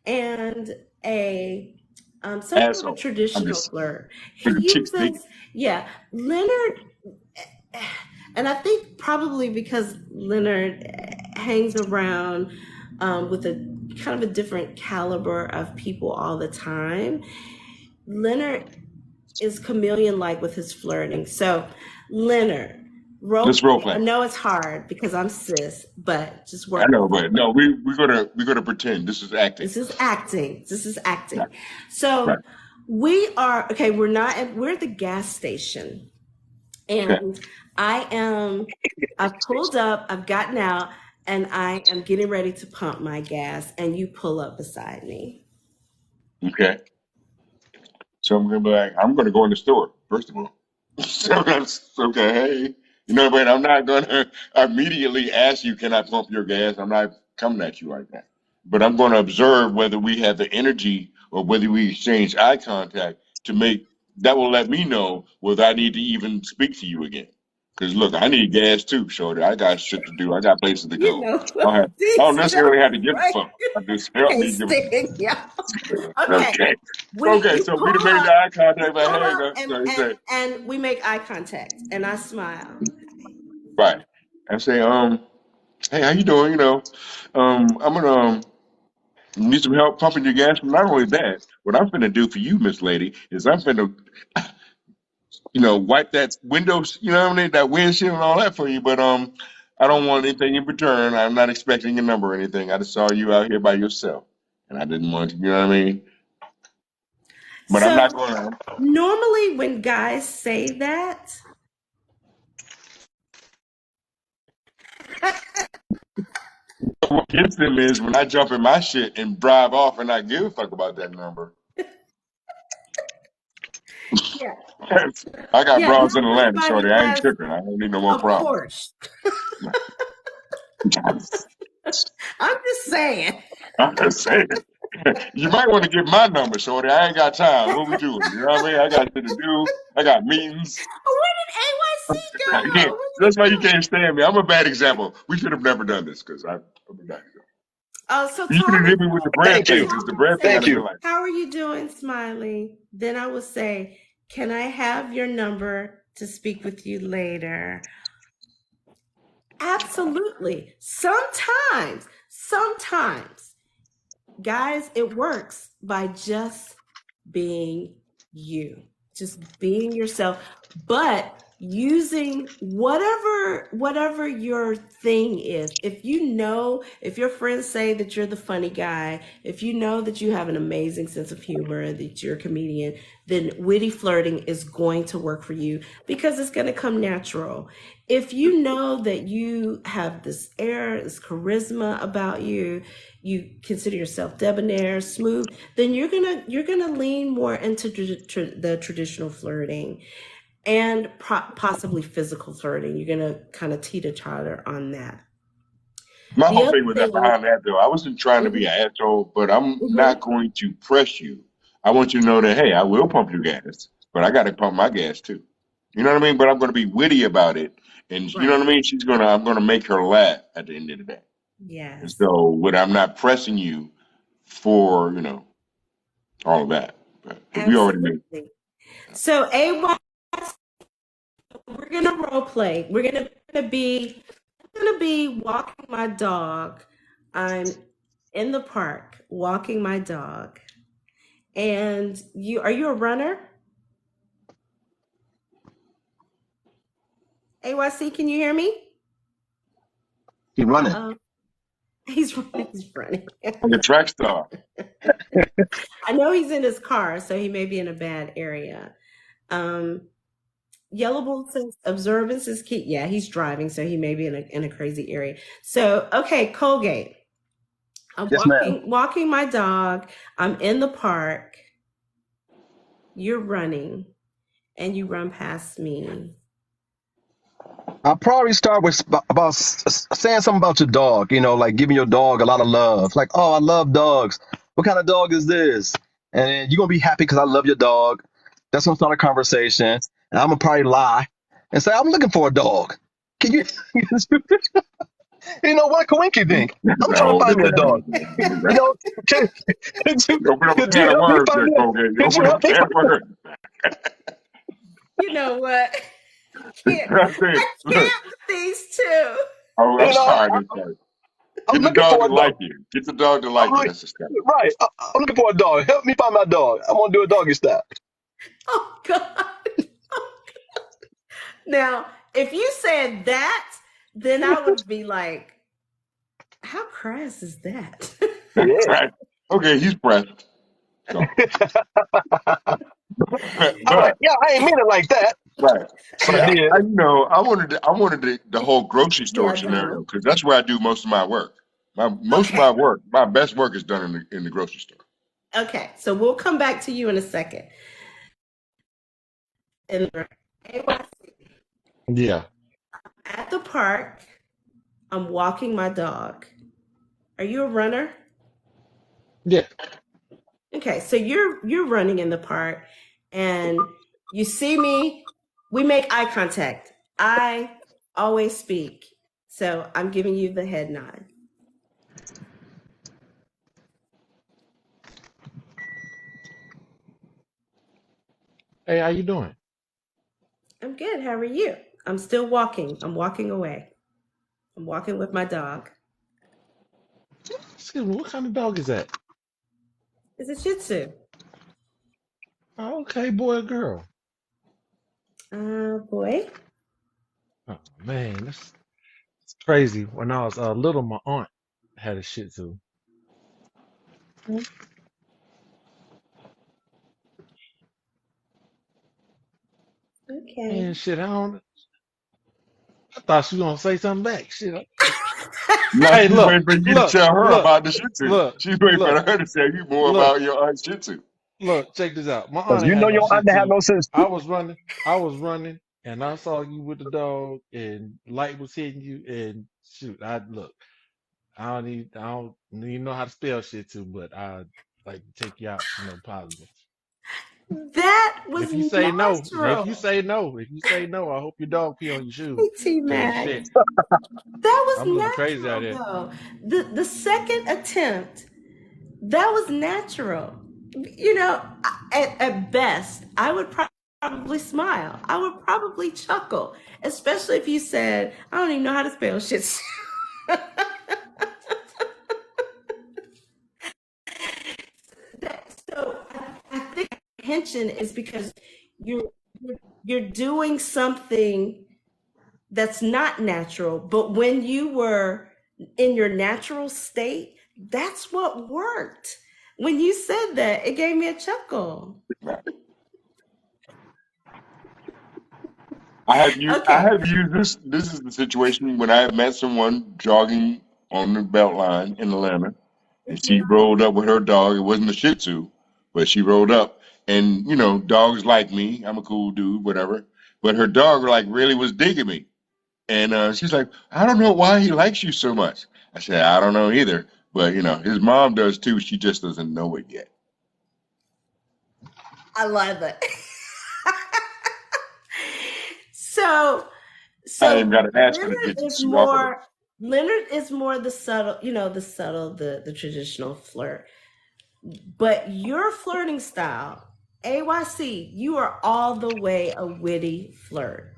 and a somewhat of a Asshole. I'm traditional just flirt. He for the chicks digging. uses, yeah, Leonard, and I think probably because Leonard hangs around with a kind of a different caliber of people all the time. Leonard is chameleon like with his flirting. So, Leonard, role Just role play. I play. know it's hard because I'm cis, but just I work know, with me. but no, we're gonna pretend this is acting. This is acting. This is acting. Right. So Right. we are okay. We're at the gas station, Okay. and I've pulled up, I've gotten out, and I am getting ready to pump my gas, and you pull up beside me. Okay. So I'm gonna be like, I'm gonna go in the store first of all. So that's okay. Hey, but I'm not gonna immediately ask you, can I pump your gas? I'm not coming at you like that. But I'm gonna observe whether we have the energy or whether we exchange eye contact to make that will let me know whether I need to even speak to you again. Because look, I need gas too, shorty. I got shit to do. I got places to You go. know I what? don't These necessarily have to jokes, give a right? fuck. I just help Can't me give a stand y'all. Okay. okay. We Okay, you so we pull done made the up, eye you contact, but pull hey, up so you say, and we make eye contact and I smile. right. I say, hey, how you doing? I'm gonna need some help pumping your gas. But not only that, what I'm finna do for you, Miss Lady, is I'm finna wipe that windows, you know what I mean, that windshield and all that for you. But I don't want anything in return. I'm not expecting a number or anything. I just saw you out here by yourself, and I didn't want to, you know what I mean. But I'm not So going to. normally when guys say that, What gets them is when I jump in my shit and drive off, and I give a fuck about that number. yeah, I got yeah, bras in normally Atlanta, somebody shorty. I ain't has tripping. I don't need no more a problems. Porsche. I'm just saying. I'm just saying. You might want to get my number, shorty. I ain't got time. What we doing? You know what I mean? I got shit to do. I got meetings. Where did AYC I can't. go? What did That's why he you do? can't stand me. I'm a bad example. We should have never done this because I'm a bad example. So You should have Tommy hit me with the said, bread Thank thing you. because the Tommy bread thing I'd said, Thank have been you. like, how are you doing, Smiley? Then I will say, can I have your number to speak with you later? Absolutely. Sometimes, guys, it works by just being you, just being yourself, but using whatever your thing is. If your friends say that you're the funny guy, if you know that you have an amazing sense of humor, that you're a comedian, then witty flirting is going to work for you because it's going to come natural. If you know that you have this air, this charisma about you, you consider yourself debonair, smooth, then you're gonna lean more into the traditional flirting and possibly physical flirting. You're gonna kind of teeter-totter on that. my The whole other thing with that thing, behind that though, I wasn't trying to be mhm, an asshole, but I'm not mhm, going to press you. I want you to know that hey, I will pump your gas, but I got to pump my gas too. You know what I mean? But I'm going to be witty about it, and you know what right, I mean. I'm going to make her laugh at the end of the day. And yes, so, what I'm not pressing you for, all of that. Because we already made. absolutely. So AY, we're gonna role play. We're gonna be walking my dog. I'm in the park walking my dog. And are you a runner? AYC, can you hear me? Keep running. Uh-oh. He's running, he's running. Like a track star. I know he's in his car, so he may be in a bad area. Um, Yellow Bull says observance is key. Yeah, he's driving, so he may be in a crazy area. So, okay, Colgate. I'm Yes, ma'am. walking my dog. I'm in the park. You're running, and you run past me. I'll probably start with about saying something about your dog, like giving your dog a lot of love. Like, oh, I love dogs. What kind of dog is this? And then you're going to be happy because I love your dog. That's going to start a conversation. And I'm going to probably lie and say, I'm looking for a dog. Can you, what can Winky think? I'm trying to No, find me a dog. You know, can, could you, open up a could you can of help me worms find there, me Colgate. could you Open up help a me can of worms. You know what? can't I think, I look, can't with these two. oh, I'm you know, sorry. I'm sorry. I'm Get the looking dog for to a dog. like you. Get the dog to I'm like you. like, That's the step. right. I'm looking for a dog. Help me find my dog. I want to do a doggy style. Oh God. Now, if you said that, then I would be like, how crass is that? Yeah. Right. Okay, he's pressed. So, I'm like, but yeah, I ain't mean it like that, right. but See, I did. I wanted the whole grocery store Yeah, scenario no. because that's where I do most of my work. Most of Okay. my work, my best work is done in the grocery store. Okay. So we'll come back to you in a second. And Yeah. at the park, I'm walking my dog. Are you a runner? Yeah. Okay, so you're running in the park and you see me, we make eye contact. I always speak. So I'm giving you the head nod. Hey, how you doing? I'm good. How are you? I'm still walking. I'm walking away. I'm walking with my dog. Excuse me, what kind of dog is that? It's a Shih Tzu. Oh, okay, boy or girl? Boy. Oh man, it's crazy. When I was little, my aunt had a Shih Tzu, Okay. and shit. I thought she was gonna say something back. Shit. Now Hey, she's look, waiting for you to look, tell her look, about the Shih Tzu. look, She's waiting for look, her to tell you more look, about your Shih Tzu. look. Check this out. My Because aunt ain't you had know no your Shih aunt have Tzu. no sense. I was running, and I saw you with the dog, and light was hitting you, and shoot, I don't even know how to spell Shih Tzu, but I like to take you out, positive. That And was if you say no, now natural. if you say no, I hope your dog pee on your shoes. T Cause Mac. shit, That was I'm looking crazy out natural here. though. The second attempt, that was natural. You know, at best, I would probably smile. I would probably chuckle, especially if you said, "I don't even know how to spell shit." So I think apprehension is because you're you're doing something that's not natural, but when you were in your natural state, that's what worked. When you said that, it gave me a chuckle. I Okay. have used this. This is the situation when I have met someone jogging on the belt line in Atlanta, and she rolled up with her dog. It wasn't a Shih Tzu, but she rolled up, and dogs like me. I'm a cool dude, whatever. But her dog like really was digging me, and she's like, I don't know why he likes you so much. I said, I don't know either, but his mom does too. She just doesn't know it yet. I love it. so I ain't even so got to ask her to Leonard get is she off of it. more Leonard is more the subtle, the traditional flirt. But your flirting style, AYC, you are all the way a witty flirt.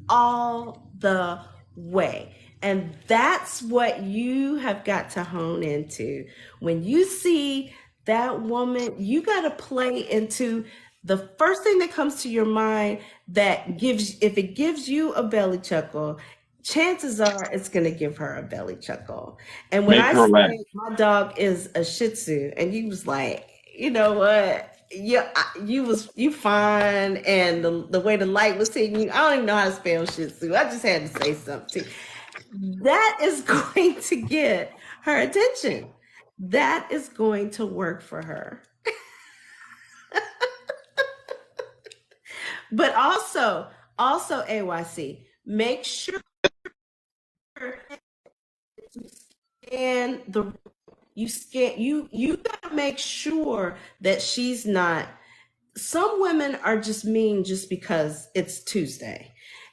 All the way. And that's what you have got to hone into. When you see that woman, you got to play into the first thing that comes to your mind that gives, if it gives you a belly chuckle, chances are it's going to give her a belly chuckle. And when Make I her say laugh. my dog is a Shih Tzu, and you was like, you know what? Yeah, you fine, and the way the light was hitting you, I don't even know how to spell Shih Tzu. I just had to say something. That is going to get her attention. That is going to work for her. But also AYC, make sure and the you gotta make sure that she's not. Some women are just mean just because it's Tuesday.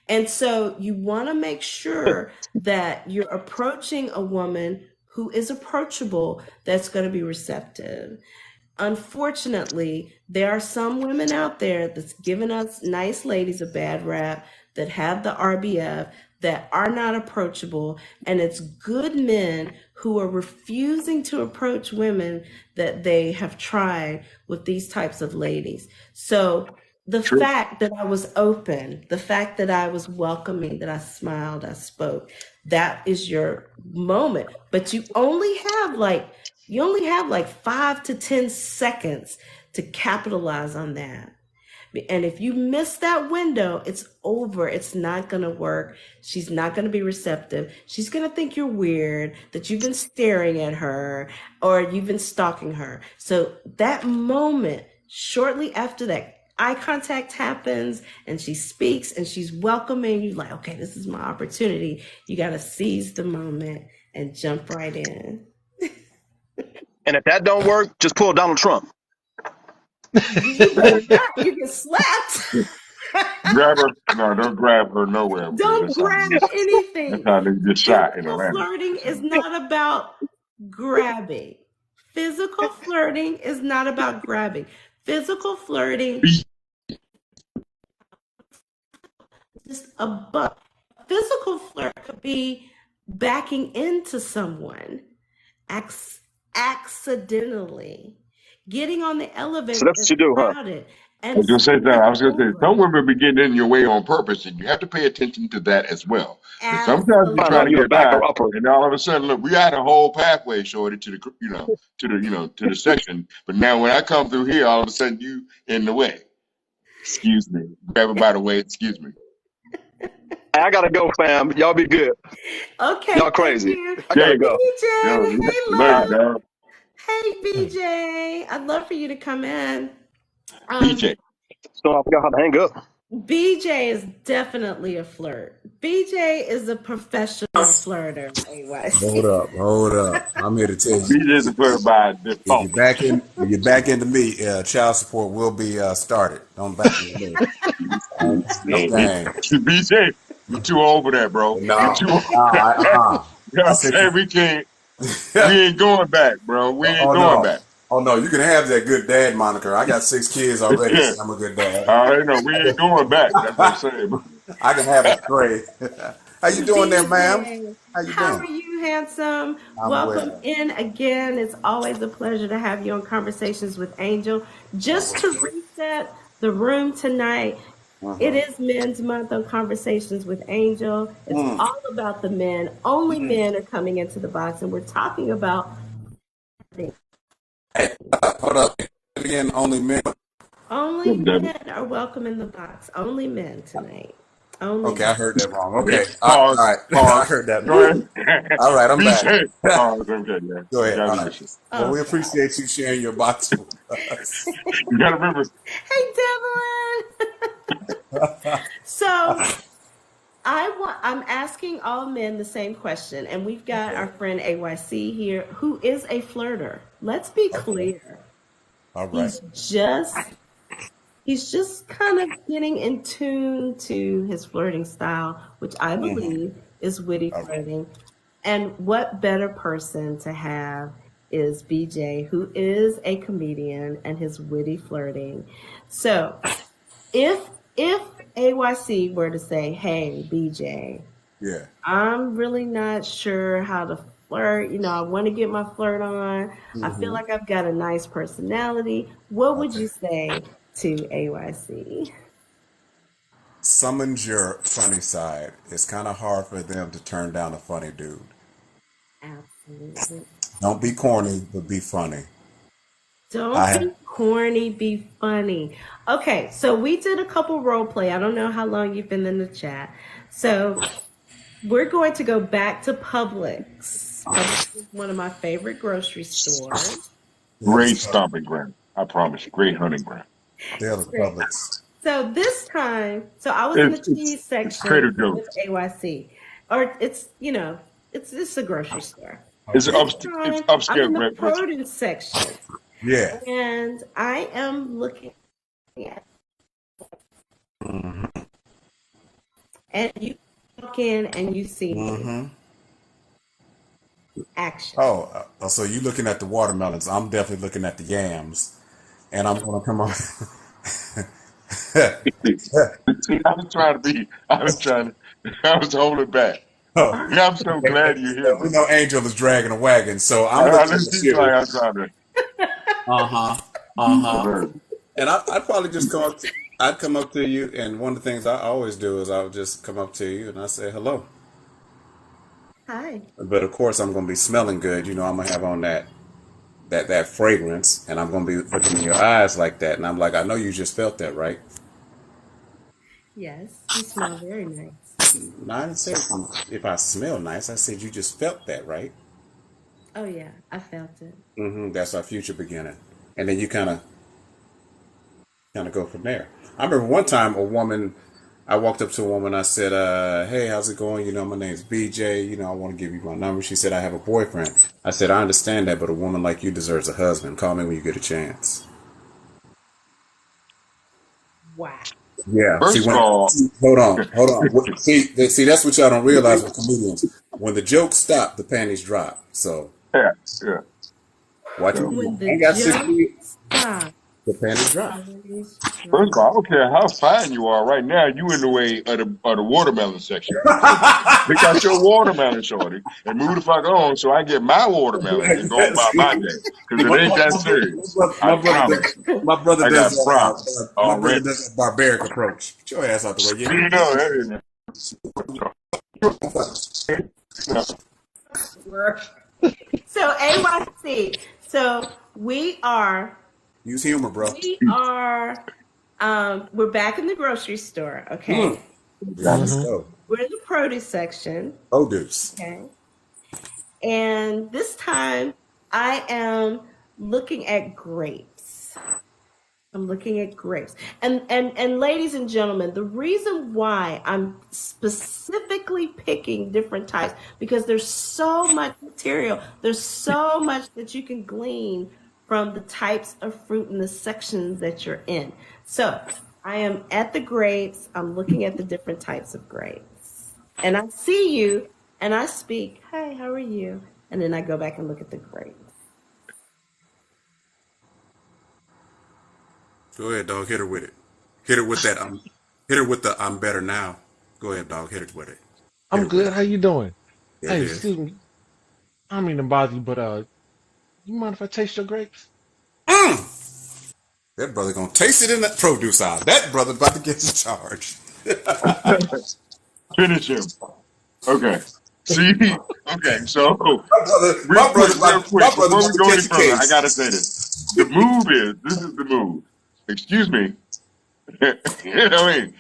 And so you want to make sure that you're approaching a woman who is approachable, that's going to be receptive. Unfortunately, there are some women out there that's giving us nice ladies a bad rap, that have the RBF, that are not approachable, and it's good men who are refusing to approach women that they have tried with these types of ladies. So the True. fact that I was open, the fact that I was welcoming, that I smiled, I spoke, that is your moment. But you only have like 5 to 10 seconds to capitalize on that. And if you miss that window, it's over. It's not going to work. She's not going to be receptive. She's going to think you're weird, that you've been staring at her or you've been stalking her. So that moment, shortly after that, eye contact happens and she speaks and she's welcoming you, like, okay, this is my opportunity. You got to seize the moment and jump right in. And if that don't work, just pull Donald Trump. You better not. You get slapped. Grab her. No, don't grab her nowhere because Don't grab that's anything. how they get shot in Physical Atlanta. flirting is not about grabbing. Physical flirting is not about grabbing. Physical flirting is just a but. Physical flirt could be backing into someone accidentally, getting on the So elevator that's what that's you do, huh? crowded. I And was gonna say that. I was gonna say some forward. women be getting in your way on purpose, and you have to pay attention to that as well. Because sometimes you're Find out trying to you get a back Absolutely. by, or upper. and all of a sudden, look, we had a whole pathway, shorty, to the to the section. But now when I come through here, all of a sudden you in the way. Excuse me. Grab it by the way. Excuse me. Hey, I gotta go, fam. Y'all be good. Okay, Y'all thank crazy. you. I gotta Jay, go. yo, BJ, hey look, love. dog. Hey BJ. I'd love for you to come in. Um, BJ. So I forgot how to hang up. BJ is definitely a flirt. BJ is a professional flirter, Hold AYC. up, hold up. I'm here to tell you, BJ is a player by if default. you're back into me, child support will be started. Don't back into me. I ain't playing no Hey, game. BJ, you too old for that, bro. You No, too old. no, You know what I I'm said, saying? We can't. We ain't going back, bro. We ain't oh going no, back. oh no, you can have that good dad moniker. I got 6 kids already, Yeah. so I'm a good dad. I already know. We ain't going back. That's what I'm saying. I can have a tray. How you doing there, ma'am? BJ, How you how are been? you, handsome? I'm Welcome well. in again. It's always a pleasure to have you on Conversations with Angel. Just to reset the room tonight, it Uh-huh. is Men's Month on Conversations with Angel. It's all about the men. Only men are coming into the box, and we're talking about Hey, hold up. Again, only men. only Devin. men are welcome in the box. Only men tonight. Only Okay, I men. heard that wrong. Yeah. Okay, all Pause. right. I Pause. heard that. Go ahead. All right, I'm back. BJ. Pause. Okay, yeah. Go You ahead. gotta All be right. patient. Well, Oh we God. appreciate you sharing your box with us. You gotta remember. Hey, Devlin. So I'm asking all men the same question, and we've got Okay. our friend AYC here, who is a flirter. Let's be Okay. clear. All right. He's just he's just kind of getting in tune to his flirting style, which I believe is witty All right. flirting. And what better person to have is BJ, who is a comedian and his witty flirting. So if AYC were to say, "Hey, BJ, Yeah. I'm really not sure how to flirt. I want to get my flirt on. I feel Mm-hmm. like I've got a nice personality." What would Okay. you say to AYC? Summons your funny side. It's kind of hard for them to turn down a funny dude. Absolutely. Don't be corny, but be funny. I Don't have. be corny, be funny. Okay, so we did a couple role play. I don't know how long you've been in the chat. So we're going to go back to Publix. Publix is one of my favorite grocery stores. Yeah, Great stomping ground. I promise you. Great hunting ground. they're the Great. Publix. So this time, so I was in the It's cheese it's Trader section with Joe's. AYC, or it's a grocery store. It's Okay. This it's time, I'm in upscale the restaurant. produce section, Yeah. and I am looking at, and you walk in and you see me. Mm-hmm. Action. Oh, so you looking at the watermelons? I'm definitely looking at the yams, and I'm gonna come on. See, I was trying to be. I was trying to. I was holding back. Oh, I'm so glad you're here, we bro. know Angel is dragging a wagon, so I'm I looking just at seems like you. I'm trying to. Uh huh. Uh huh. Right. And I'd probably just come up. I'd come up to you, and one of the things I always do is I would just come up to you and I say hello. Hi. But of course, I'm gonna be smelling good. I'm gonna have on that fragrance, and I'm gonna be looking in your eyes like that, and I'm like, I know you just felt that, right? Yes, you smell very nice. No, I didn't say if I smell nice. I said you just felt that, right? Oh yeah, I felt it. That's our future beginning, and then you kind of go from there. I remember one time a woman. I walked up to a woman. I said, "Hey, how's it going? My name's BJ. I want to give you my number." She said, "I have a boyfriend." I said, "I understand that, but a woman like you deserves a husband. Call me when you get a chance." Wow. Yeah. See, First of all, hold on. See, that's what y'all don't realize with comedians. When the jokes stop, the panties drop. So yeah, yeah. watch it. So When I the ain't got six joke kids. stops. The panties drop. Panties First of all, I drop. don't care how fine you are. Right now, you in the way of the watermelon section. So pick out your watermelon, shorty, and move the fuck on so I get my watermelon and go about my day. Because it ain't that serious. I promise you. My brother I got does props already. that barbaric approach. Get your ass out the way. Yeah, You know, that So AYC. So use humor, bro. we are we're back in the grocery store, okay? Got to Mm-hmm. go. We're in the produce section, Produce. okay? And this time I am looking at grapes. I'm looking at grapes. And ladies and gentlemen, the reason why I'm specifically picking different types, because there's so much material, there's so much that you can glean from the types of fruit and the sections that you're in. So I am at the grapes, I'm looking at the different types of grapes. And I see you and I speak, "Hi, how are you?" And then I go back and look at the grapes. Go ahead, dog. Hit her with it. Hit her with that. Hit her with the I'm better now. Go ahead, dog. Hit it with it. Hit I'm her with good. it. How you doing? There it Hey, is. excuse me. I don't mean to bother you, but you mind if I taste your grapes? Mm. That brother gonna taste it in that produce aisle. That brother about to get charged. finish him. Okay. See? Okay, so real My quick, brother before about we to go any catch a further, I case. gotta say this. This is the move. Excuse me. You know what I mean?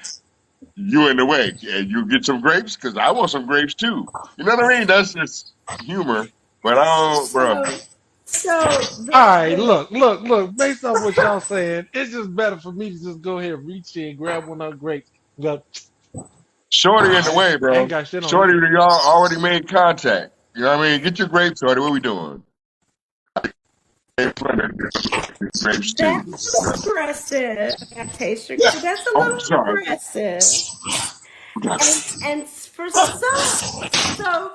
You in the way. Yeah, you get some grapes? Because I want some grapes too. You know what I mean? That's just humor. But I don't, bro. So All right, look. Based on what y'all saying, it's just better for me to just go ahead, reach in, grab one of the grapes, and go. Shorty in the way, I ain't bro. got shit on Shorty, you. y'all already made contact. You know what I mean? Get your grapes, Shorty. What we doing? Grapes too. that's a little aggressive. I taste your, that's a Oh, little sorry. aggressive. And for some, so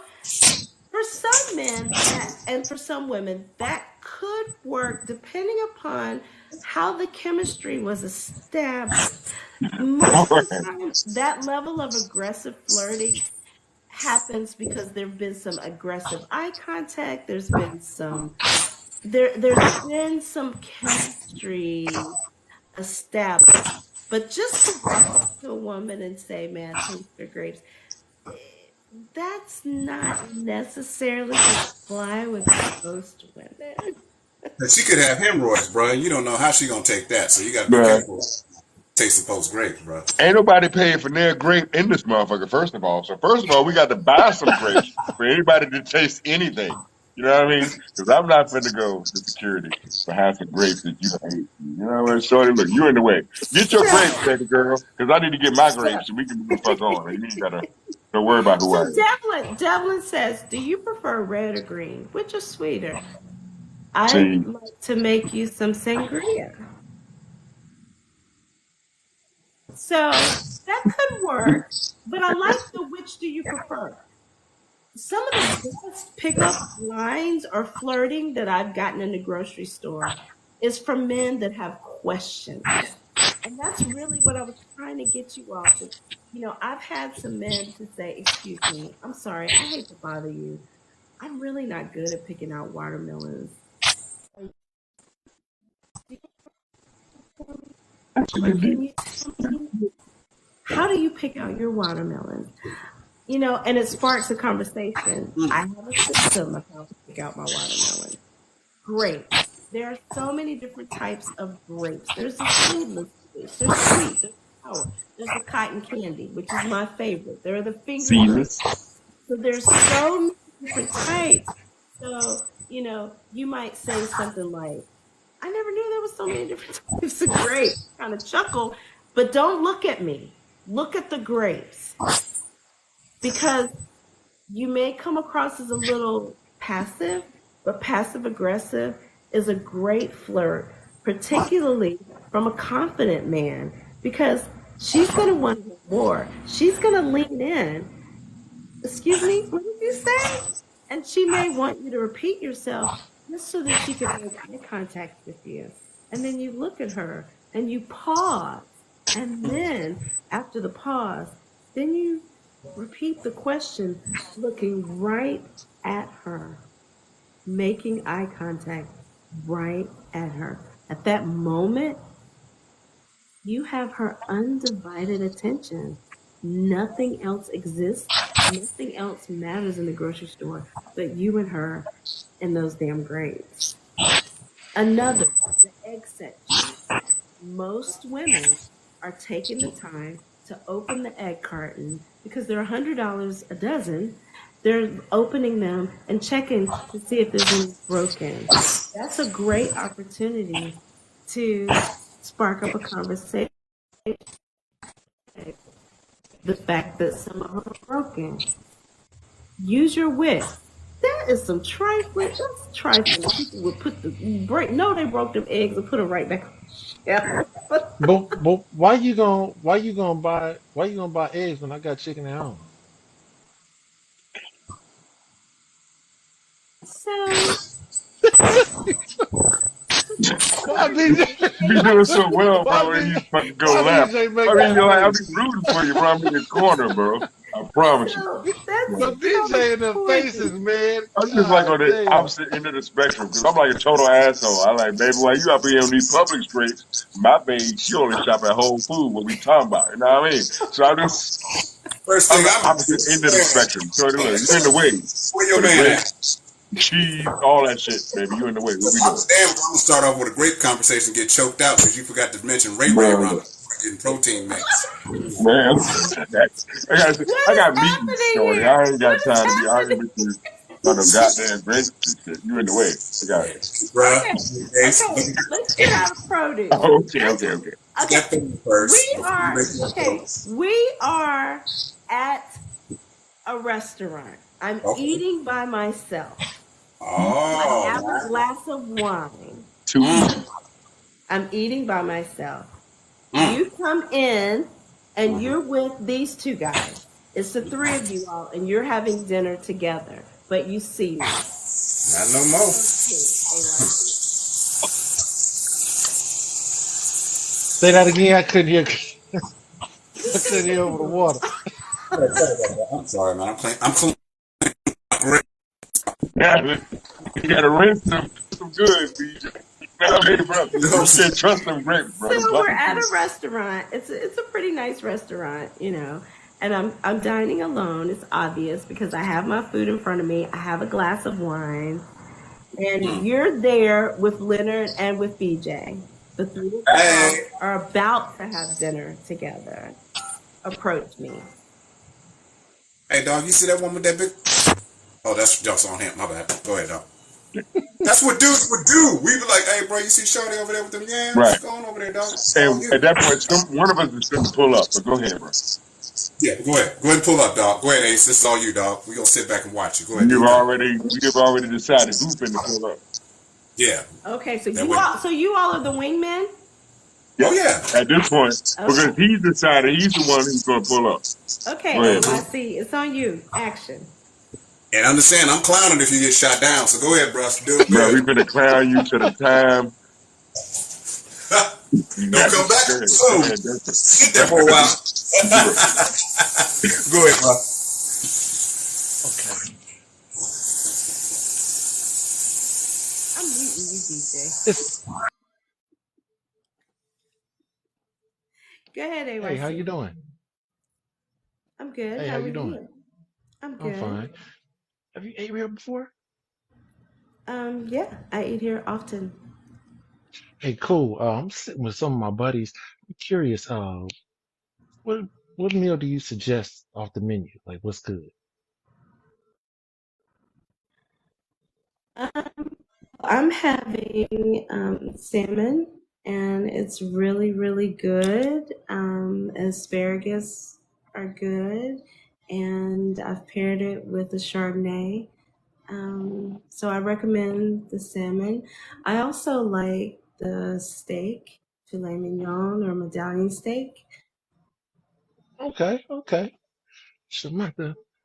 for some men that and for some women that could work depending upon how the chemistry was established. All Most of the right. time, that level of aggressive flirting happens because there've been some aggressive eye contact. There's been some chemistry established. But just to walk up to a woman and say, "Man, taste your grapes," that's not necessarily going to fly with most women. And she could have hemorrhoids, bro. You don't know how she gonna take that, so you got to be Bruh. careful tasting post grapes, bro. Ain't nobody paying for their grape in this motherfucker, first of all. So first of all, we got to buy some grapes for anybody to taste anything. You know what I mean? Because I'm not finna go to security for half some grapes that you hate. You know what, Shorty? Look, you in the way. Get your grapes, So, baby girl, because I need to get my so, grapes and we can move the fuck on. And you ain't gotta don't worry about who I so am. Devlin says, "Do you prefer red or green? Which is sweeter?" I'd See, like to make you some sangria. So that could work, but I like the which do you prefer? Some of the best pickup lines or flirting that I've gotten in the grocery store is from men that have questions. And that's really what I was trying to get you all to. I've had some men to say, "Excuse me, I'm sorry, I hate to bother you. I'm really not good at picking out watermelons. that's a Or good can deal. you tell me how do you pick out your watermelons?" And it sparks a conversation. I have a system of how to pick out my watermelon. Grapes. There are so many different types of grapes. There's the seedless grapes. There's sweet. There's sour. There's the cotton candy, which is my favorite. There are the finger grapes. Seamless. So there's so many different types. So, you might say something like, "I never knew there was so many different types of grapes." Kind of chuckle, but don't look at me. Look at the grapes because you may come across as a little passive, but passive aggressive is a great flirt, particularly from a confident man, because she's going to want more. She's going to lean in. "Excuse me, what did you say?" And she may want you to repeat yourself just so that she can make eye contact with you. and then you look at her and you pause. And then after the pause, then you repeat the question, looking right at her, making eye contact right at her. At that moment, you have her undivided attention. Nothing else exists. Nothing else matters in the grocery store but you and her and those damn grapes. Another, the egg section. Most women are taking the time to open the egg carton because they're $100 a dozen. They're opening them and checking to see if there's any broken. That's a great opportunity to spark up a conversation. The fact that some of them are broken. Use your wit. That is some trifling. That's trifling. People would put the break. No, they broke them eggs and put them right back on the shelf. But why you gonna buy eggs when I got chicken at home? So Why You BJ? doing so well, Why bro, and you BJ? fucking go Why laugh. BJ I make mean, that I'll face? be rooting for you, bro. I'm in your corner, bro. I promise you. So that's Bro. But so the BJ in the faces, point. man. I'm just like God on the damn. opposite end of the spectrum because I'm like a total asshole. I like, baby, why you up here on these public streets? My babe, she only shop at Whole Foods. What we talking about? You know what I mean? So First I'm thing the I'm gonna do opposite end of the is, spectrum. So look, hey, you in the way where your for the man grapes, at? cheese, all that shit, baby. You in the way. What we I doing, was damn gonna start off with a grape conversation, get choked out because you forgot to mention Ray Ray bro? around getting protein mix. Man, I What is got meetings, happening shorty. here? I ain't What got is time to be arguing happening? with you about no goddamn grapes and shit. You in the way. I got it. Bruh, Okay, okay. Let's get hey, out of produce. Okay, Let's okay, okay. get okay. that thing We first before you are make your okay. jokes. We are at a restaurant. I'm Okay. eating by myself. I Oh, have a man. glass of wine. Too easy. Mm, I'm eating by myself. mm, You come in and mm-hmm. you're with these two guys. It's the three of you all, and you're having dinner together, but you see me. Not no more. A-Y-T. Say that again. I couldn't hear. I couldn't hear over the water. Sorry about that. I'm sorry, man. I'm clean. You gotta rinse some good, BJ. You know what I mean, bro? You You know, can't trust them grapes, bro. So Them we're public at a grapes. restaurant. It's a pretty nice restaurant, you know. And I'm dining alone. It's obvious because I have my food in front of me. I have a glass of wine, and mm. you're there with Leonard and with BJ. The three of Hey, y'all are about to have dinner together. Approach me. hey, dog. You see that one with that big? Oh, that's jokes on him. My bad. Go ahead, dog. That's what dudes would do. We be like, hey, bro, you see Shorty over there with them yams? Right. Go on over there, dog. It's all And you. at that point, one of us is going to pull up. But go ahead, bro. Yeah, go ahead. Go ahead and pull up, dog. Go ahead, Ace. This is all you, dog. We gonna sit back and watch you. Go ahead, do your thing. We have already decided who's finna pull up. Yeah. Okay, so That you way. all are the wingmen? Oh Yes. yeah. At this point, Okay. because he's decided he's the one who's going to pull up. Okay, Go ahead, bro. NYC, it's on you. Action. And understand, I'm clowning if you get shot down. So go ahead, bro. Do it Bro, we good. finna clown you to the time. You Don't got come this. back Go ahead. Go soon. ahead. Get there for a while. Do it. Go ahead, bro. Okay. I'm muting you, DJ. It's, Go ahead, hey, how you AYC. doing? I'm good. Hey, how How are you doing? you? I'm I'm good. fine. Have you ate here before? Yeah, I eat here often. Hey, cool. I'm sitting with some of my buddies. I'm curious. What what meal do you suggest off the menu? Like, what's good? Um, I'm having salmon, and it's really, really good. Asparagus are good, and I've paired it with a Chardonnay. So I recommend the salmon. I also like the steak, filet mignon or medallion steak. Okay, okay. Sure,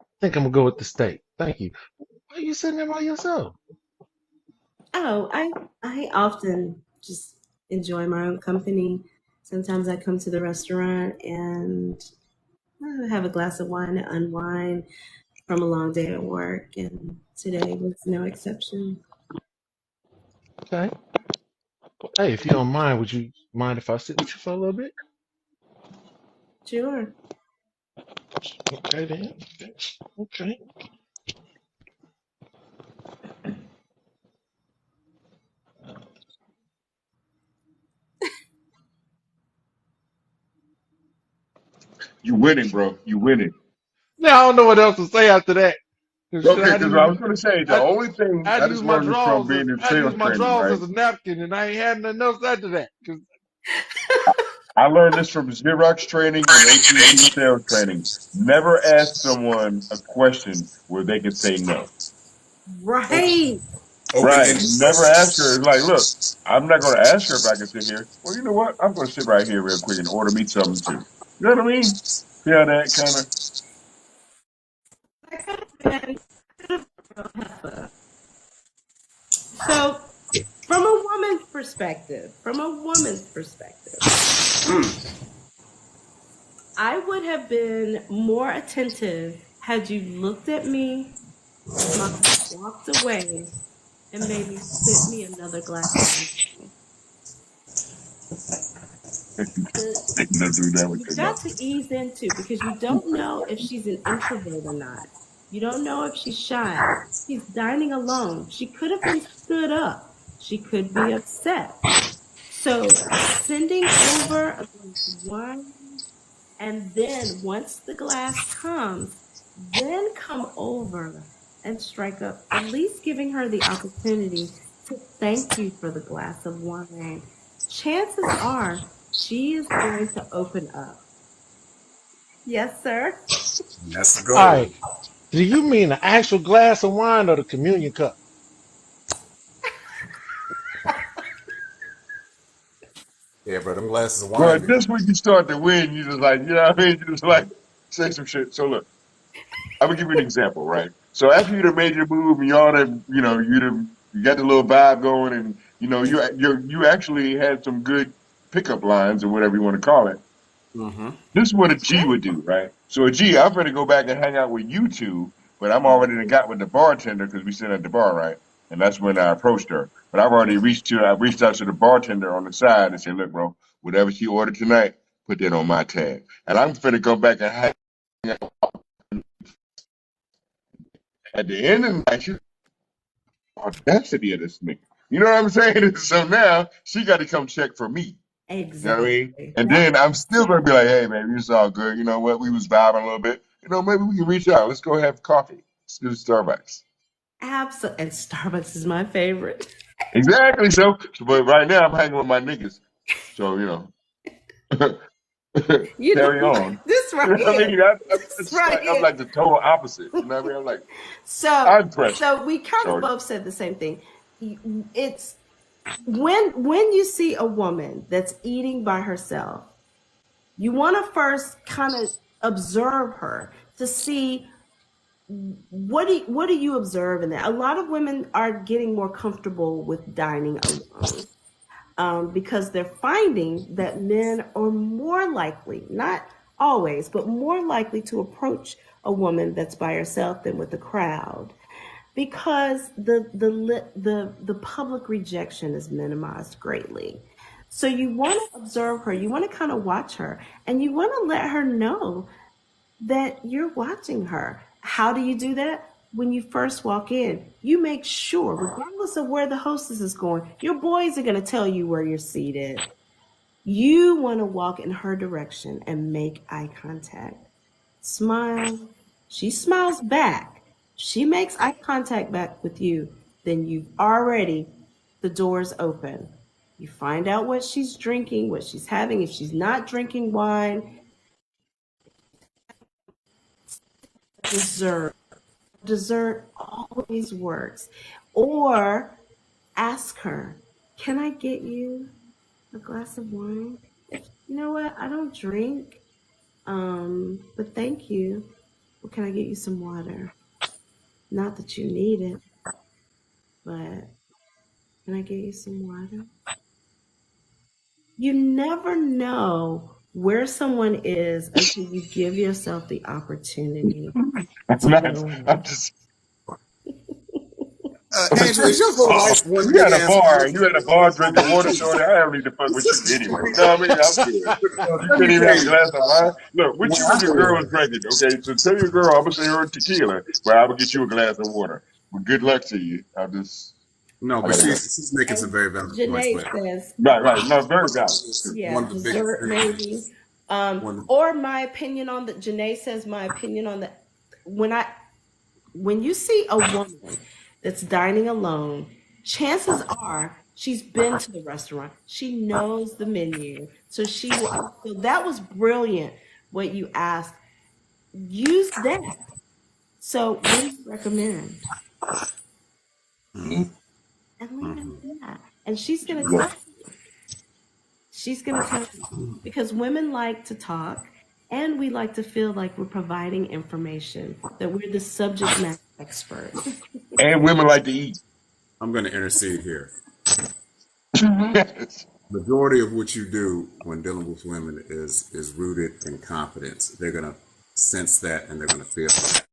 I think I'm gonna go with the steak. Thank you. Why are you sitting there by yourself? Oh, I often just enjoy my own company. Sometimes I come to the restaurant and have a glass of wine to unwind from a long day at work, and today was no exception. Okay. Hey, if you don't mind, would you mind if I sit with you for a little bit? Sure. Okay then. Okay. You winning, bro. You winning. Now I don't know what else to say after that. 'Cause shit, Okay, because I was going to say the I, only thing I I use just my learned this from drawers being as in I use sales my training, drawers right? as a napkin, and I ain't had nothing else after that. 'Cause I learned this from Xerox training and AT&T sales training. Never ask someone a question where they can say no. Open, Right. Right. open-ended Never ask her. questions. It's like, look, I'm not going to ask her if I can sit here. Well, you know what? I'm going to sit right here real quick and order me something too. You know what I mean? Yeah, that kind of. So, from a woman's perspective, I would have been more attentive had you looked at me, smiled, walked away, and maybe sent me another glass of wine. Nothing that with You've you know. got to ease into, because you don't know if she's an introvert or not. You don't know if she's shy. She's dining alone. She could have been stood up. She could be upset. So sending over a glass of wine, and then once the glass comes, then come over and strike up, at least giving her the opportunity to thank you for the glass of wine. Chances are she is going to open up. Yes, sir. That's the all goal. right, do you mean the actual glass of wine or the communion cup? Yeah, bro, them glasses of Well, wine be. just when you start to win, you just like, you know what I mean? You just like say some shit. So look, I'm gonna give you an example, right? So after you'd have made your move and y'all have, you know, you got the little vibe going, and you know, you actually had some good pickup lines or whatever you want to call it. Mm-hmm. This is what a G would do, right? So a G, I'm gonna go back and hang out with you two, but I'm already done got with the bartender because we sit at the bar, right? And that's when I approached her. But I reached out to the bartender on the side and said, look, bro, whatever she ordered tonight, put that on my tab. And I'm finna go back and hang out at the end of the night. She audacity of this nigga. You know what I'm saying? So now she got to come check for me. You know what I mean? Exactly. And That's then I'm still gonna be like, hey man, it's all good. You know what? We was vibing a little bit. You know, maybe we can reach out. Let's go have coffee. Let's do Starbucks. absolutely. And Starbucks is my favorite. Exactly. But right now I'm hanging with my niggas. So, you know, You know carry what? on. This You know right what I here. mean? This right I'm here. like the total opposite. You know what I mean? I'm like, So, I'm pressure. so we kind of So both said the same thing. It's when you see a woman that's eating by herself, you want to first kind of observe her to see what do you observe in that. A lot of women are getting more comfortable with dining alone, because they're finding that men are more likely, not always, but more likely to approach a woman that's by herself than with a crowd, because the public rejection is minimized greatly. So you want to observe her, you want to kind of watch her, and you want to let her know that you're watching her. How do you do that? When you first walk in, you make sure, regardless of where the hostess is going, your boys are going to tell you where you're seated. You want to walk in her direction and make eye contact. Smile. She smiles back. She makes eye contact back with you. Then you've already, the door's open. You find out what she's drinking, what she's having. If she's not drinking wine, dessert. Dessert always works. Or ask her, can I get you a glass of wine? If you know what, I don't drink, but thank you. Well, can I get you some water? Not that you need it, but can I get you some water? You never know where someone is until you give yourself the opportunity I'm to not. go I'm in. just. Angela, is your whole life one You big at a ass bar. party? You at a bar drinking water, shorty. I don't need to fuck with you anyway. You know what I mean? I'm good. You Let can't me even tell have a you, glass of wine. Look, what when you I and your girl is drinking, okay? So tell your girl I'm gonna say her tequila, but I'm gonna get you a glass of water. Well, good luck to you. no, I but gotta go. she's making some And very valid points. Janae But says, Right, right. No, very valid. yeah, one of the dessert maybe. one. Or my opinion on the Janae says my opinion on the when I when you see a woman that's dining alone, chances are she's been to the restaurant. She knows the menu. So she will so that was brilliant what you asked. Use that. So what do you recommend? Mm-hmm. And leave it Mhm. at that. And she's gonna Yeah. tell you. She's going to tell you because women like to talk and we like to feel like we're providing information, that we're the subject matter expert. And women like to eat. I'm going to intercede here. Yes. Majority of what you do when dealing with women is rooted in confidence. They're going to sense that and they're going to feel that.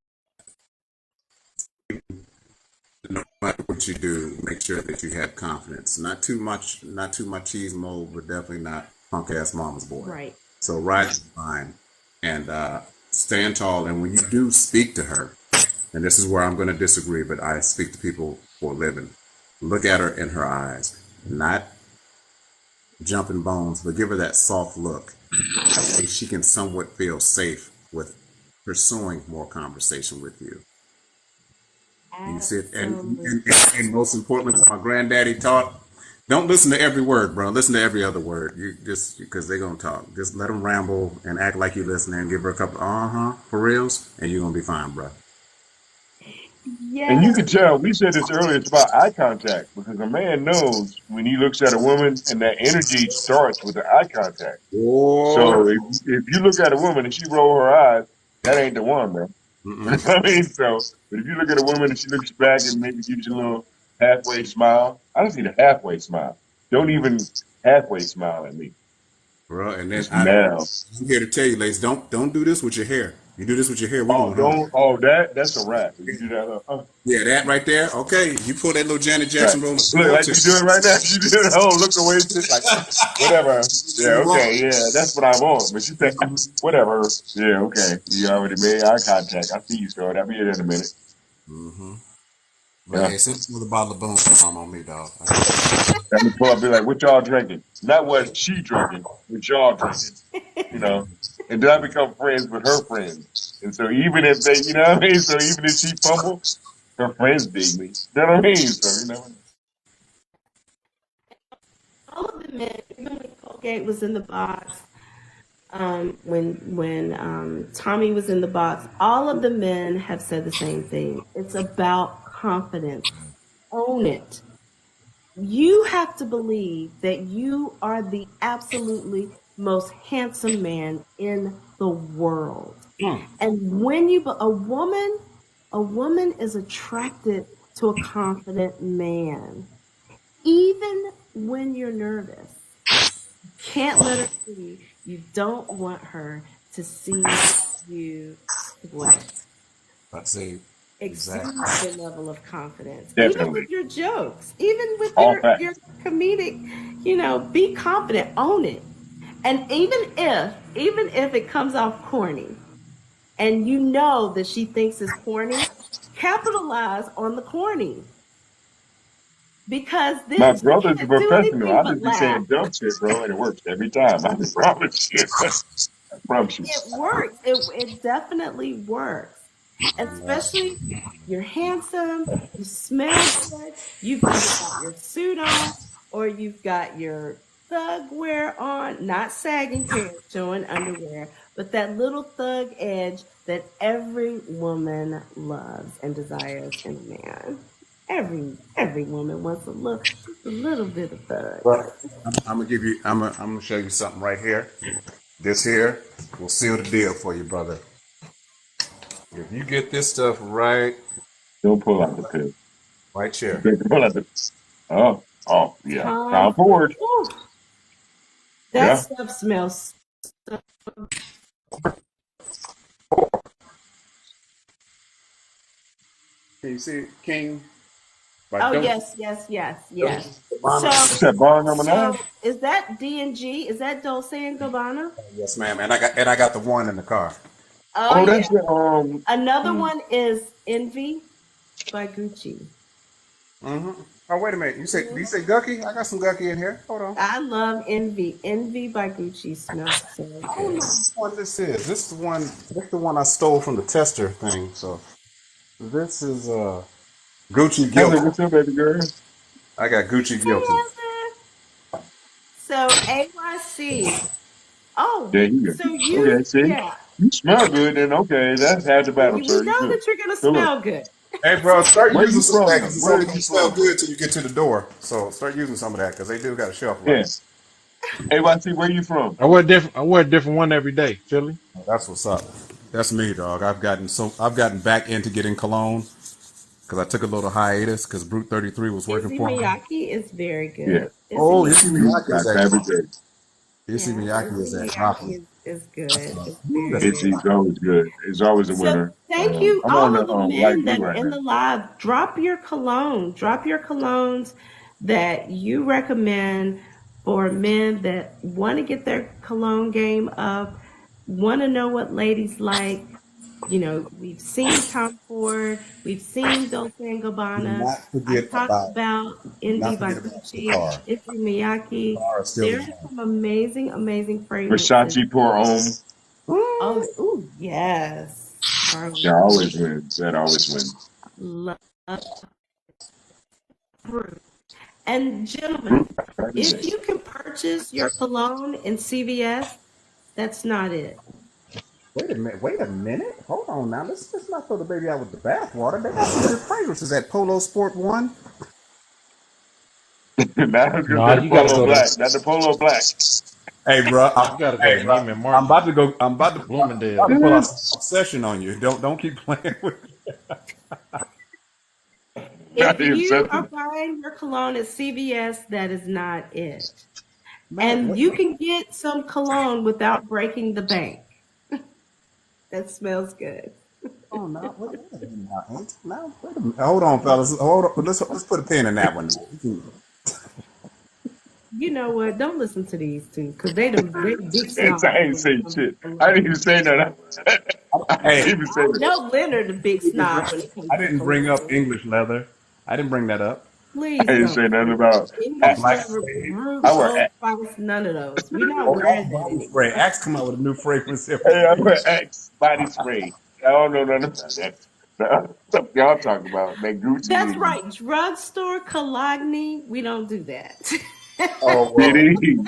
No matter what you do, make sure that you have confidence. Not too much cheese mold, but definitely not punk ass mama's boy. Right. So ride the line and stand tall. And when you do speak to her, and this is where I'm going to disagree, but I speak to people for a living. Look at her in her eyes, not jumping bones, but give her that soft look. She can somewhat feel safe with pursuing more conversation with you. You sit Absolutely. and most importantly, what my granddaddy taught. Don't listen to every word, bro. Listen to every other word. You just because they're gonna talk. Just let them ramble and act like you're listening. And give her a couple, for reals, and you're gonna be fine, bro. And you Yes. can tell, we said this earlier, it's about eye contact because a man knows when he looks at a woman and that energy starts with the eye contact. Or So if you look at a woman and she roll her eyes, that ain't the one, man. You know what I mean? So, but if you look at a woman and she looks back and maybe gives you a little halfway smile, I just need a halfway smile. Don't even halfway smile at me. bro, and then Just now. I'm here to tell you, ladies, don't do this with your hair. You do this with your hair, we Oh, going home. don't. Oh, that's a wrap. If you do that, Yeah, that right there. Okay, you pull that little Janet right. Jackson roll if you Look want like to. you do it right now. You do it. Oh, look away, shit. Like whatever. Yeah, You wrong. okay, yeah, that's what I want. But you say whatever. Yeah, okay. You already made eye contact. I see you, Short. I'll be here in a minute. But Yeah. hey, send another bottle of Boom Bomb on me, dog. Let me pull up. Be like, what y'all drinking? Not what she drinking. What y'all drinking? You know. And then I become friends with her friends. And so even if they, you know what I mean. So even if she fumble, her friends dig me. You know what I mean? So you know. All of the men, even when Colgate was in the box, when Tommy was in the box, all of the men have said the same thing. It's about confidence. Own it. You have to believe that you are the absolutely most handsome man in the world. And when you a woman is attracted to a confident man, even when you're nervous. Can't let her see. You don't want her to see you sweat. I say exactly. Exude your level of confidence, even Definitely. with your jokes, even with All your facts. comedic. Be confident, own it, and even if it comes off corny, and you know that she thinks it's corny, capitalize on the corny because My then she brother's a can't do professional. anything I but just be laugh. saying dumb shit, bro, and it works every time. I promise you. I promise you. It works. It definitely works. Especially you're handsome, you smell good, you've either got your suit on or you've got your thug wear on, not sagging pants, showing underwear, but that little thug edge that every woman loves and desires in a man. Every woman wants just a little bit of thug. Well, I'm gonna give you. I'm gonna show you something right here. This here will seal the deal for you, brother. If you get this stuff Don't pull out the pill. right here. Don't pull out the. Oh, yeah. Tom Tom Ford. Ford. Ooh, That Yeah. stuff smells. Can you see it? King by Oh Dolce yes, yes, yes, yes. Gabbana. So, What's that bar number 9? so is that D&G? Is that Dolce and Gabbana? Yes, ma'am. And I got the one in the car. Oh Oh, that's yeah. the Another mm, one is Envy by Gucci. Mm-hmm. Oh, wait a minute. Do Mhm. you say Gucky? I got some Gucky in here. Hold on. I love Envy. Envy by Gucci smells so I don't know good. which one this is. This is the one. This the one I stole from the tester thing. So this is Gucci Heather, Guilty. what's up, baby girl? I got Gucci Hey, Guilty. Heather. So AYC. Oh, There you so go. Okay, see? yeah. You smell good, then okay, that's half the battle, We sir. You know good. that you're gonna So look, smell good. Hey, bro, start where using you some of from that though? because it's Where are only gonna you smell from, bro? good till you get to the door. So start using some of that because they do got a shelf life. Yeah. AYC, where you from? I wear a different one every day. Philly. That's what's up. That's me, dog. I've gotten back into getting cologne because I took a little hiatus because Brute 33 was working Izzy for me. Miyake is very Yeah. good. Izzy Oh, Miyake. Issey You Miyake is got that fabric drop. day. Issey Yeah, Miyake Izzy is that dropping. Miyake is good. It's Ooh, very that's It's, good. it's always good. It's always a So winner. thank you, I'm on all the of the light men blue that are right in now. the live. Drop your cologne. Drop your colognes that you recommend for men that want to get their cologne game up, want to know what ladies like. You know, we've seen Tom Ford, we've seen Dolce and Do Gabbana. not I forget talked about about do Envy not by forget about the Gucci, car. Issey The Miyake. car is still There the are joint. some amazing, amazing fragrances. Versace pour homme. Oh, ooh, yes. Carlos That Ghosn. always wins. That always wins. Love Brute. And gentlemen, Brute back in the if day. you can purchase your cologne in CVS, that's not it. Wait a minute. Wait a minute. Hold on now. Let's not throw the baby out with the bathwater. They got some good fragrances at Polo Sport One. Now I was gonna Nah, say the you gotta polo go to black, not the polo black. Hey, bro. you gotta go to Hey, bro. Neiman I'm Marcus, about to go. I'm about to pull out Bloomingdale's. some obsession on you. Don't keep playing with. Not If the you are obsession. buying your cologne at CVS, that is not it. Man, And you can get some cologne without breaking the bank. That smells good. oh no, wait a minute now, ain't now. Wait a minute. Hold on, fellas. Hold on. Let's put a pin in that one. You know what? Don't listen to these two because they big Yes, I snobs ain't when it saying comes to shit. I cologne. didn't even say that. I Hey, didn't even say I that. know Leonard a big snob when it I comes to didn't bring up cologne. English leather. I didn't bring that up. I Please didn't don't say nothing bring about Oh, English black Axe. leather, suede. brute, I wear old Axe. spice, none of those. We're not Oh, wearing Axe that body spray. anymore. Axe come out with a new fragrance every Hey, I day. wear Axe body spray. I don't know nothing about that. The stuff y'all talking about, that Gucci That's and right. Drugstore cologne, we don't do that. Oh well. Diddy.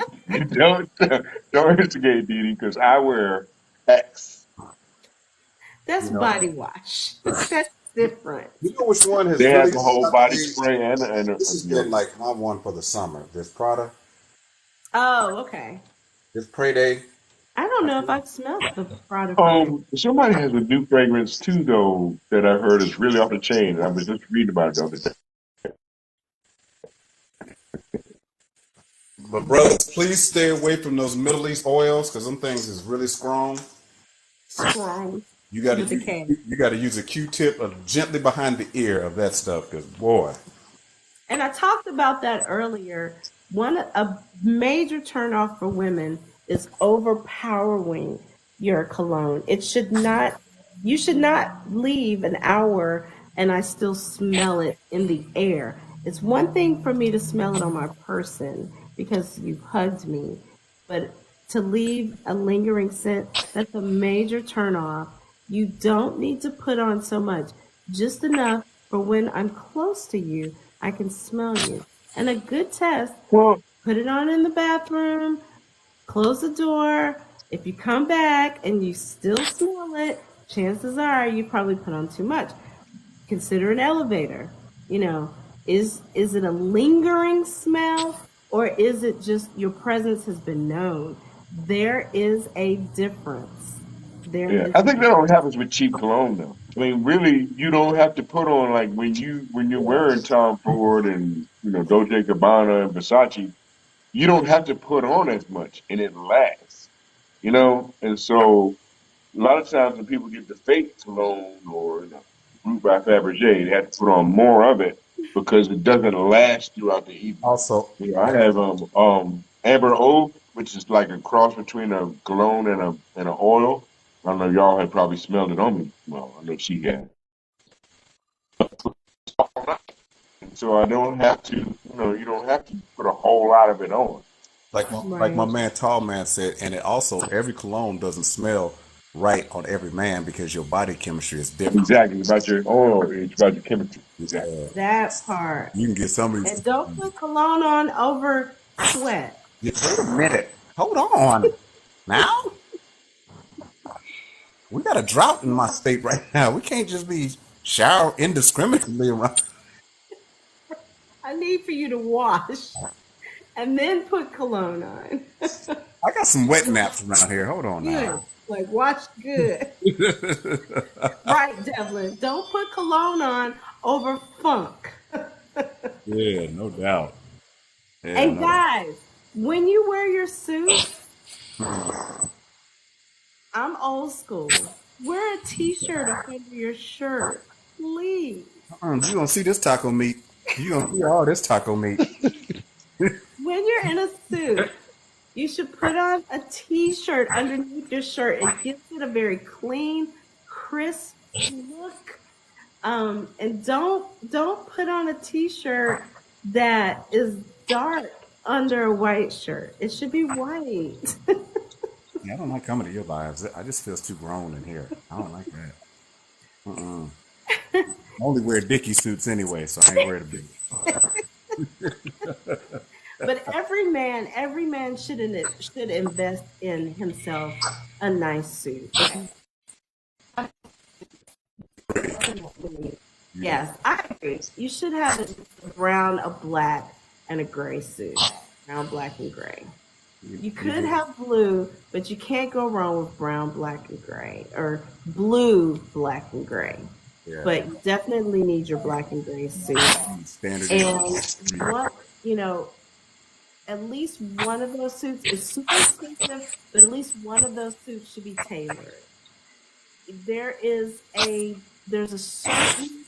Don't instigate Diddy because I wear Axe. That's You know body what? wash. That's different. You know which one has They really have a stuck whole with body me? spray and This a has been deodorant. like my one for the summer. This Prada, Oh, okay. this Pray Day. I don't I know if feel I've smelled the Prada fragrance. Somebody has a new fragrance too, though, that I heard is really off the chain. And I was just reading about it the other day. But brothers, please stay away from those Middle East oils because them things is really strong. Strong You got to with a use K. you got to use a Q-tip gently behind the ear of that stuff because boy, And I talked about that earlier. A major turnoff for women is overpowering your cologne. It should not You should not leave an hour and I still smell it in the air. It's one thing for me to smell it on my person because you've hugged me, but to leave a lingering scent, that's a major turnoff. You don't need to put on so much, just enough for when I'm close to you, I can smell you. And a good test, Well, put it on in the bathroom, close the door. If you come back and you still smell it, chances are you probably put on too much. Consider an elevator. You know, is it a lingering smell or is it just your presence has been known? There is a difference. There yeah, is I a think that difference. only happens with cheap cologne, though. I mean, really, you don't have to put on like when you're wearing Tom Ford and Dolce Gabbana and Versace. you don't have to put on as much and it lasts, you know? And so a lot of times when people get the fake cologne or Root by Fabergé, they have to put on more of it because it doesn't last throughout the evening. Also, You know, I have Amber Oak, which is like a cross between a cologne and an oil. I don't know, y'all have probably smelled it on me. Well, I know she had. So I don't have to, you don't have to put a whole lot of it on. like my Right. man Tall Man said, and it also every cologne doesn't smell right on every man because your body chemistry is different. Exactly. It's about your oil. It's about your chemistry. Exactly. Yeah. That part. You can get some of And these. don't put cologne on over sweat. Yeah, wait a minute. Hold on. Now we got a drought in my state right now. We can't just be shower indiscriminately around. I need for you to wash and then put cologne on. I got some wet naps around here. Hold on now. Good. Like wash good. Right, Devlin. Don't put cologne on over funk. Yeah, no doubt. Yeah, And no doubt. guys, when you wear your suits, I'm old school. Wear a t-shirt up under your shirt, please. You gonna see this taco meat? You gonna see all this taco meat? When you're in a suit, you should put on a t-shirt underneath your shirt. It gives it a very clean, crisp look. And don't put on a t-shirt that is dark under a white shirt. It should be white. Yeah, I don't like coming to your lives. I just feels too grown in here. I don't like that. Uh-uh. I only wear Dickie suits anyway, so I ain't worried about But every man should invest in himself a nice suit. If you definitely, it. yes, I agree. You should have a brown, a black, and a gray suit. Brown, black, and gray. You could You have blue, but you can't go wrong with brown, black, and gray, or blue, black, and gray. yeah, But you definitely need your black and gray suit. standard. And what, you know, at least one of those suits is super expensive, but at least one of those suits should be tailored. There is there's a certain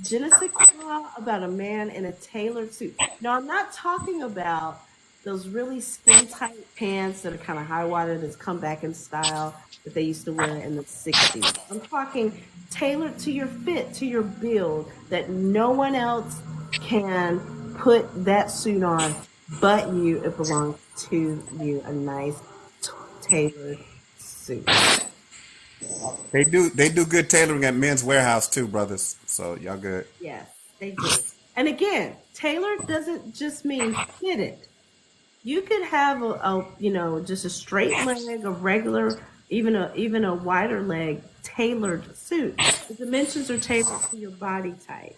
je ne sais quoi about a man in a tailored suit. Now, I'm not talking about those really skin tight pants that are kind of high water that's come back in style that they used to wear in the 60s. I'm talking tailored to your fit, to your build, that no one else can put that suit on but you. It belongs to you. A nice tailored suit. They do good tailoring at Men's Warehouse too, brothers. So y'all good. Yes, they do. And again, tailored doesn't just mean fitted. You could have just a straight leg, a regular, even a wider leg tailored suit. The dimensions are tailored to your body type.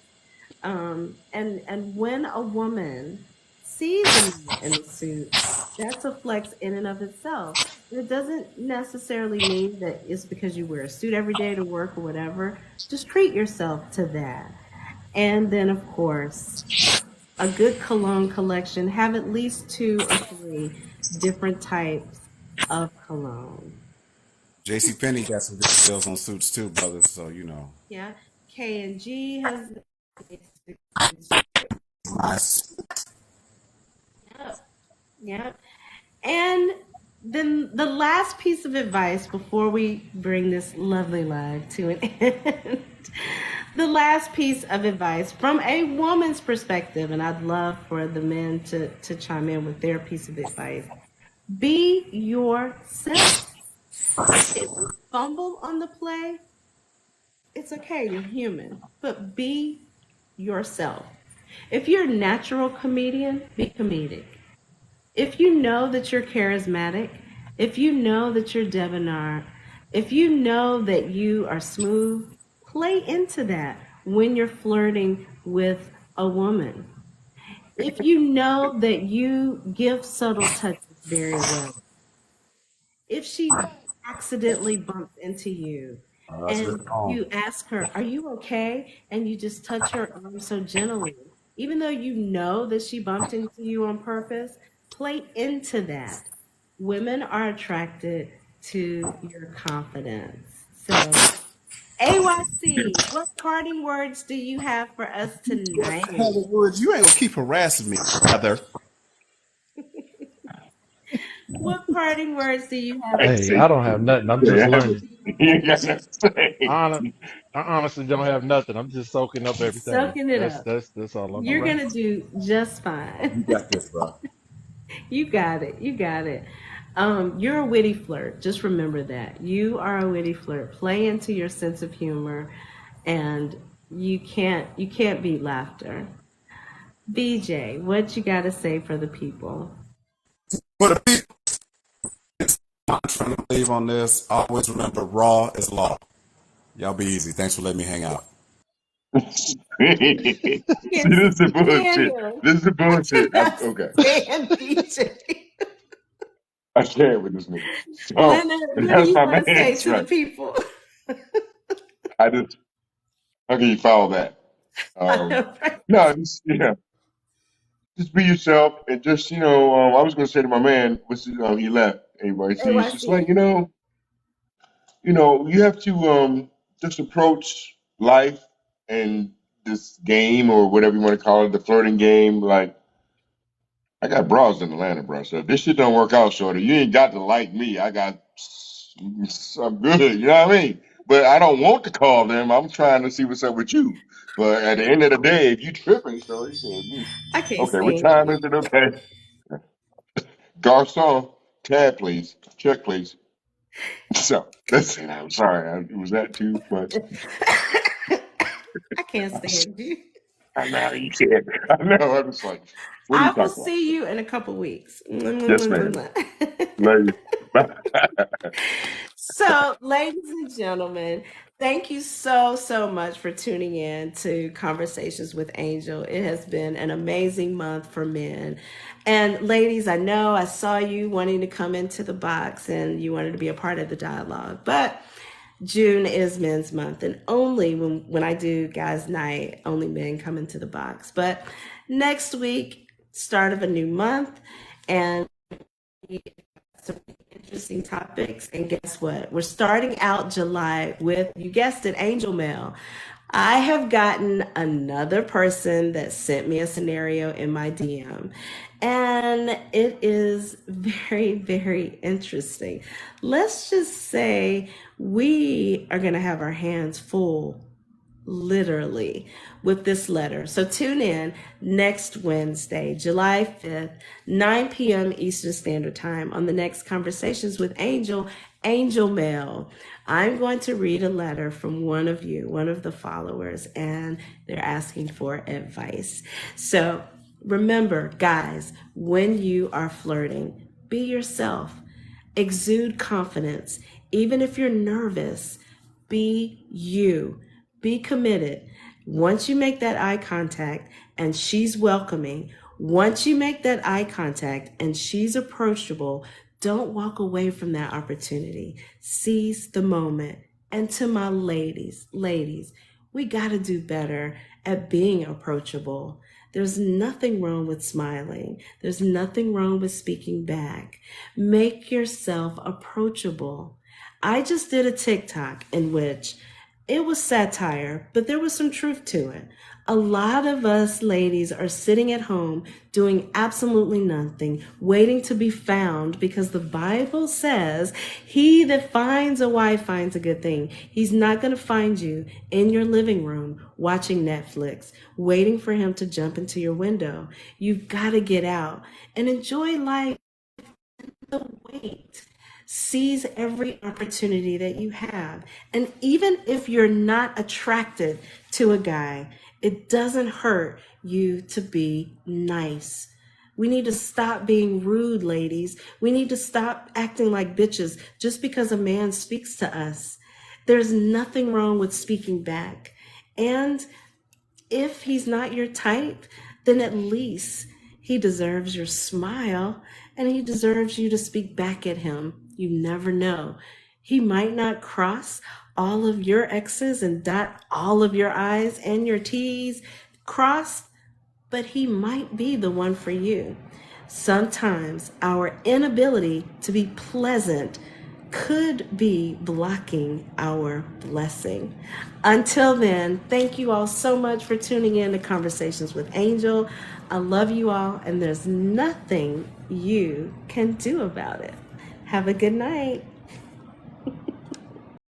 And when a woman sees a man in a suit, that's a flex in and of itself. And it doesn't necessarily mean that it's because you wear a suit every day to work or whatever. Just treat yourself to that. And then, of course, a good cologne collection. Have at least two or three different types of cologne. JC Penney got some good sales on suits too, brothers. So Yeah. K&G has. nice. Yep. Yep. And then the last piece of advice before we bring this lovely live to an end. The last piece of advice from a woman's perspective, and I'd love for the men to chime in with their piece of advice. Be yourself. If you fumble on the play, it's okay, you're human, but be yourself. If you're a natural comedian, be comedic. If you know that you're charismatic, if you know that you're debonair, if you know that you are smooth, play into that when you're flirting with a woman. If you know that you give subtle touches very well, if she accidentally bumps into you That's and good. Oh, you ask her, "Are you okay?" and you just touch her arm so gently, even though you know that she bumped into you on purpose, Play into that. Women are attracted to your confidence. So, AYC, what parting words do you have for us tonight? Heather Woods, you ain't gonna keep harassing me, Heather. What parting words do you have I for Hey, say, I don't have nothing. I'm just yeah, learning. you got to say. I, I honestly don't have nothing. I'm just soaking up everything. soaking it That's up? that's that's all I'm You're doing. going to do just fine. You got this, bro. You got it. You got it. You're a witty flirt. Just remember that. You are a witty flirt. Play into your sense of humor, and you can't beat laughter. BJ, what you got to say for the people? For the people trying to believe on this, always remember raw is law. Y'all be easy. Thanks for letting me hang out. See, I can't this is the stand bullshit. him. This is the I bullshit. cannot Okay, stand BJ. I can't with this nigga. So Leonard, what do that's you my want to say man's to the right. people? I just how can you follow that? I know, right? No, just, just be yourself and just I was gonna say to my man, he left. Everybody see, it's just like AYC. you have to just approach life and this game or whatever you want to call it, the flirting game. Like I got bras in Atlanta, bro. So if this shit don't work out, shorty, you ain't got to like me. I'm good. You know what I mean? But I don't want to call them. I'm trying to see what's up with you. But at the end of the day, if you tripping, shorty, said me. I can't Okay, what stand time you. is it? Okay, garçon, tab, please. Check, please. So that's it. I'm sorry. Was that too much? I can't stand you. I know you can't. I know. I'm just like, what are I you will talking about? see you in a couple weeks. Yes, ma'am. Love you. So, ladies and gentlemen, thank you so, so much for tuning in to Conversations with Angel. It has been an amazing month for men. And, ladies, I know I saw you wanting to come into the box and you wanted to be a part of the dialogue, but June is men's month, and only when I do guys' night, only men come into the box. But next week, start of a new month, and some interesting topics. And guess what? We're starting out July with, you guessed it, Angel Mail. I have gotten another person that sent me a scenario in my DM, and it is very, very interesting. Let's just say we are going to have our hands full, literally, with this letter. So tune in next Wednesday, July 5th, 9 p.m. Eastern Standard Time on the next Conversations with Angel, Angel Mail. I'm going to read a letter from one of you, one of the followers, and they're asking for advice. So remember, guys, when you are flirting, be yourself. Exude confidence. Even if you're nervous, be you. Be committed. Once you make that eye contact and she's welcoming, once you make that eye contact and she's approachable, don't walk away from that opportunity. Seize the moment. And to my ladies, we got to do better at being approachable. There's nothing wrong with smiling. There's nothing wrong with speaking back. Make yourself approachable. I just did a TikTok in which it was satire, but there was some truth to it. A lot of us ladies are sitting at home doing absolutely nothing, waiting to be found because the Bible says, he that finds a wife finds a good thing. He's not going to find you in your living room watching Netflix, waiting for him to jump into your window. You've got to get out and enjoy life. The wait. Seize every opportunity that you have. And even if you're not attracted to a guy, it doesn't hurt you to be nice. We need to stop being rude, ladies. We need to stop acting like bitches just because a man speaks to us. There's nothing wrong with speaking back. And if he's not your type, then at least he deserves your smile and he deserves you to speak back at him. You never know. He might not cross all of your X's and dot all of your I's and your T's crossed, but he might be the one for you. Sometimes our inability to be pleasant could be blocking our blessing. Until then, thank you all so much for tuning in to Conversations with Angel. I love you all, and there's nothing you can do about it. Have a good night.